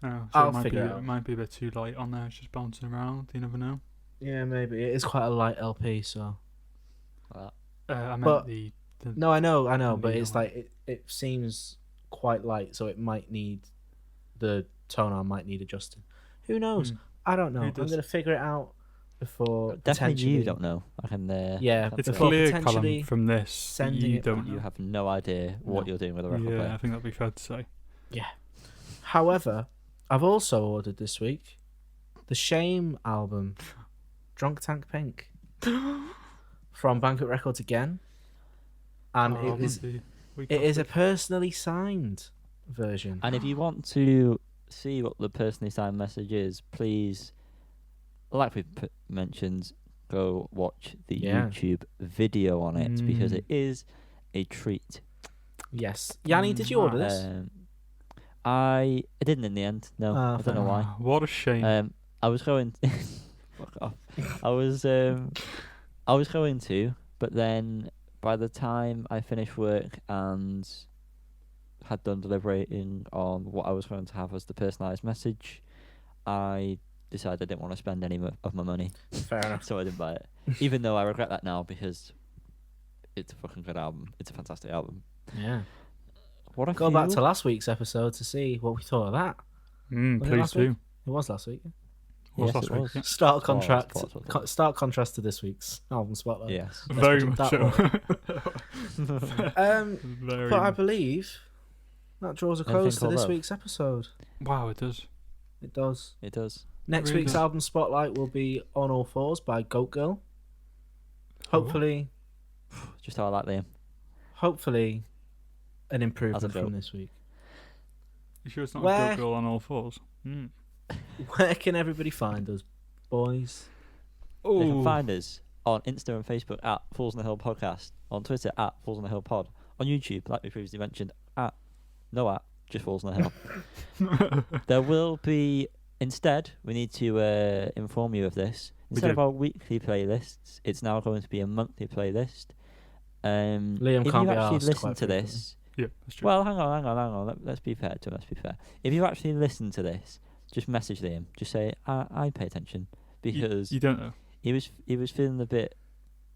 No, I'll it might figure be, it out. It might be a bit too light on there. It's just bouncing around. You never know. Yeah, maybe. It is quite a light LP, so... I meant But- the No, I know, the but it's needle. like it seems quite light, so it might need the tone arm might need adjusting. Who knows? Mm. I don't know. Who I'm does? going to figure it out before Definitely potentially. you don't know. I can. Yeah, It's before clear, potentially Callum, from this that sending you it don't back. You know. have no idea what No. you're doing with a record Yeah, I player. think that'd be fair to say. Yeah. However, I've also ordered this week the Shame album, Drunk Tank Pink, from Banquet Records again, and Oh, it is maybe week it after is a week. personally signed version. And if you want to see what the personally signed message is, please, like we mentioned, go watch the Yeah. YouTube video on it because Mm. it is a treat. Yes, Yanni, did you order this? I didn't in the end. No, Ah, I don't fair know why. Ah, what a shame. I was going. Fuck off. I was going to, but then by the time I finished work and had done deliberating on what I was going to have as the personalised message, I decided I didn't want to spend any of my money, Fair enough. so I didn't buy it. Even though I regret that now because it's a fucking good album. It's a fantastic album. Yeah. What I Go feel, back to last week's episode to see what we thought of that. Was it Please last do. week? It was last week. Was Yes, last it week, was. yeah. Stark Pause, contract. pause, pause, pause. Stark contrast to this week's album spotlight. Yes. Let's Very put it much that so. Very But I much. believe that draws a Anything close to called this love? week's episode. Wow, it does. It does. It does. Next Really week's does. album spotlight will be On All Fours by Goat Girl. Hopefully, Just how I like Liam. hopefully, an improvement As a from goat. this week. You sure it's not a Where- good girl on all fours? Mm. Where can everybody find us, boys? They can Oh, find us on Insta and Facebook at Falls on the Hill Podcast, on Twitter at Falls on the Hill Pod, on YouTube, like we previously mentioned, just Falls on the Hill. There will be, instead, we need to inform you of this. Instead of do. our weekly playlists, it's now going to be a monthly playlist. Liam if can't you be actually arsed listen quite to frequently. this, yeah, that's true. well, hang on. Let's be fair to him. Let's be fair. If you actually listen to this, just message Liam. Just say I pay attention because you don't know. he was feeling a bit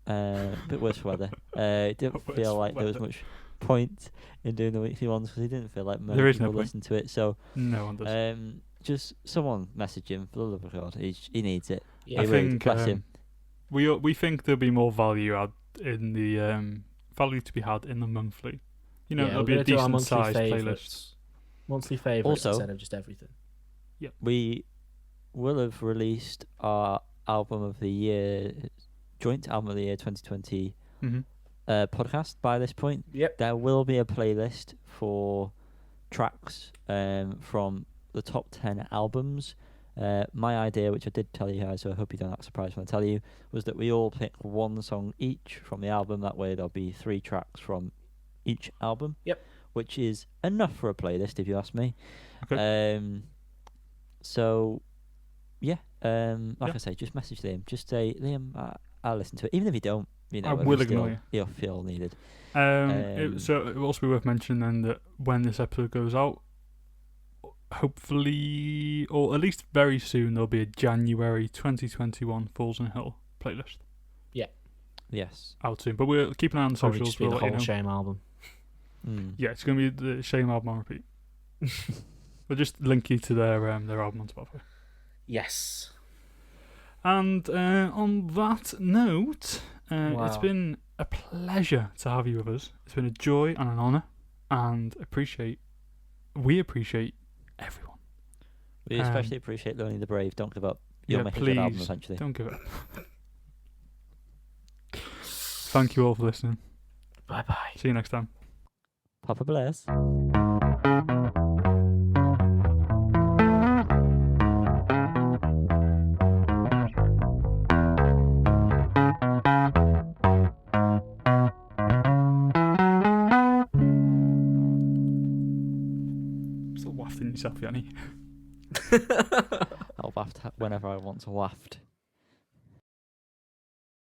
worse for weather. It didn't Worse feel for like there was weather. much point in doing the weekly ones because he didn't feel like many There is no people point. listened to it. So No one does. just someone message him for the love of God. He needs it. Yeah. I He really- think bless him. we think there'll be more value in the value to be had in the monthly. You know, Yeah, it'll we're be a gonna do our decent monthly sized playlist. favourites. Monthly favourites Also- instead of just everything. We will have released our album of the year, joint album of the year 2020 Mm-hmm. podcast by this point. Yep. There will be a playlist for tracks from the top 10 albums. My idea, which I did tell you guys, so I hope you don't act surprised when I tell you, was that we all pick one song each from the album. That way there'll be 3 tracks from each album. Yep. Which is enough for a playlist, if you ask me. Okay. So, yeah. Yeah. I say, just message Liam. Just say, Liam, I'll listen to it. Even if you don't, you know, I it'll will still- ignore you. You'll feel needed. So it will also be worth mentioning then that when this episode goes out, hopefully, or at least very soon, there'll be a January 2021 Falls and Hill playlist Yes. out soon. But we'll keep an eye on the Probably socials. just be We'll the let you whole know. Shame album. Mm. Yeah, it's going to be the Shame album on repeat. We'll just link you to their album on Spotify. Yes. And on that note, it's Wow. been a pleasure to have you with us. It's been a joy and an honour, and we appreciate everyone. We especially appreciate Lonely the Brave. Don't give up. You'll Yeah, make a good album please eventually. don't give it up. Thank you all for listening. Bye bye. See you next time. Papa bless. Still wafting yourself, Yanni. I'll waft whenever I want to waft.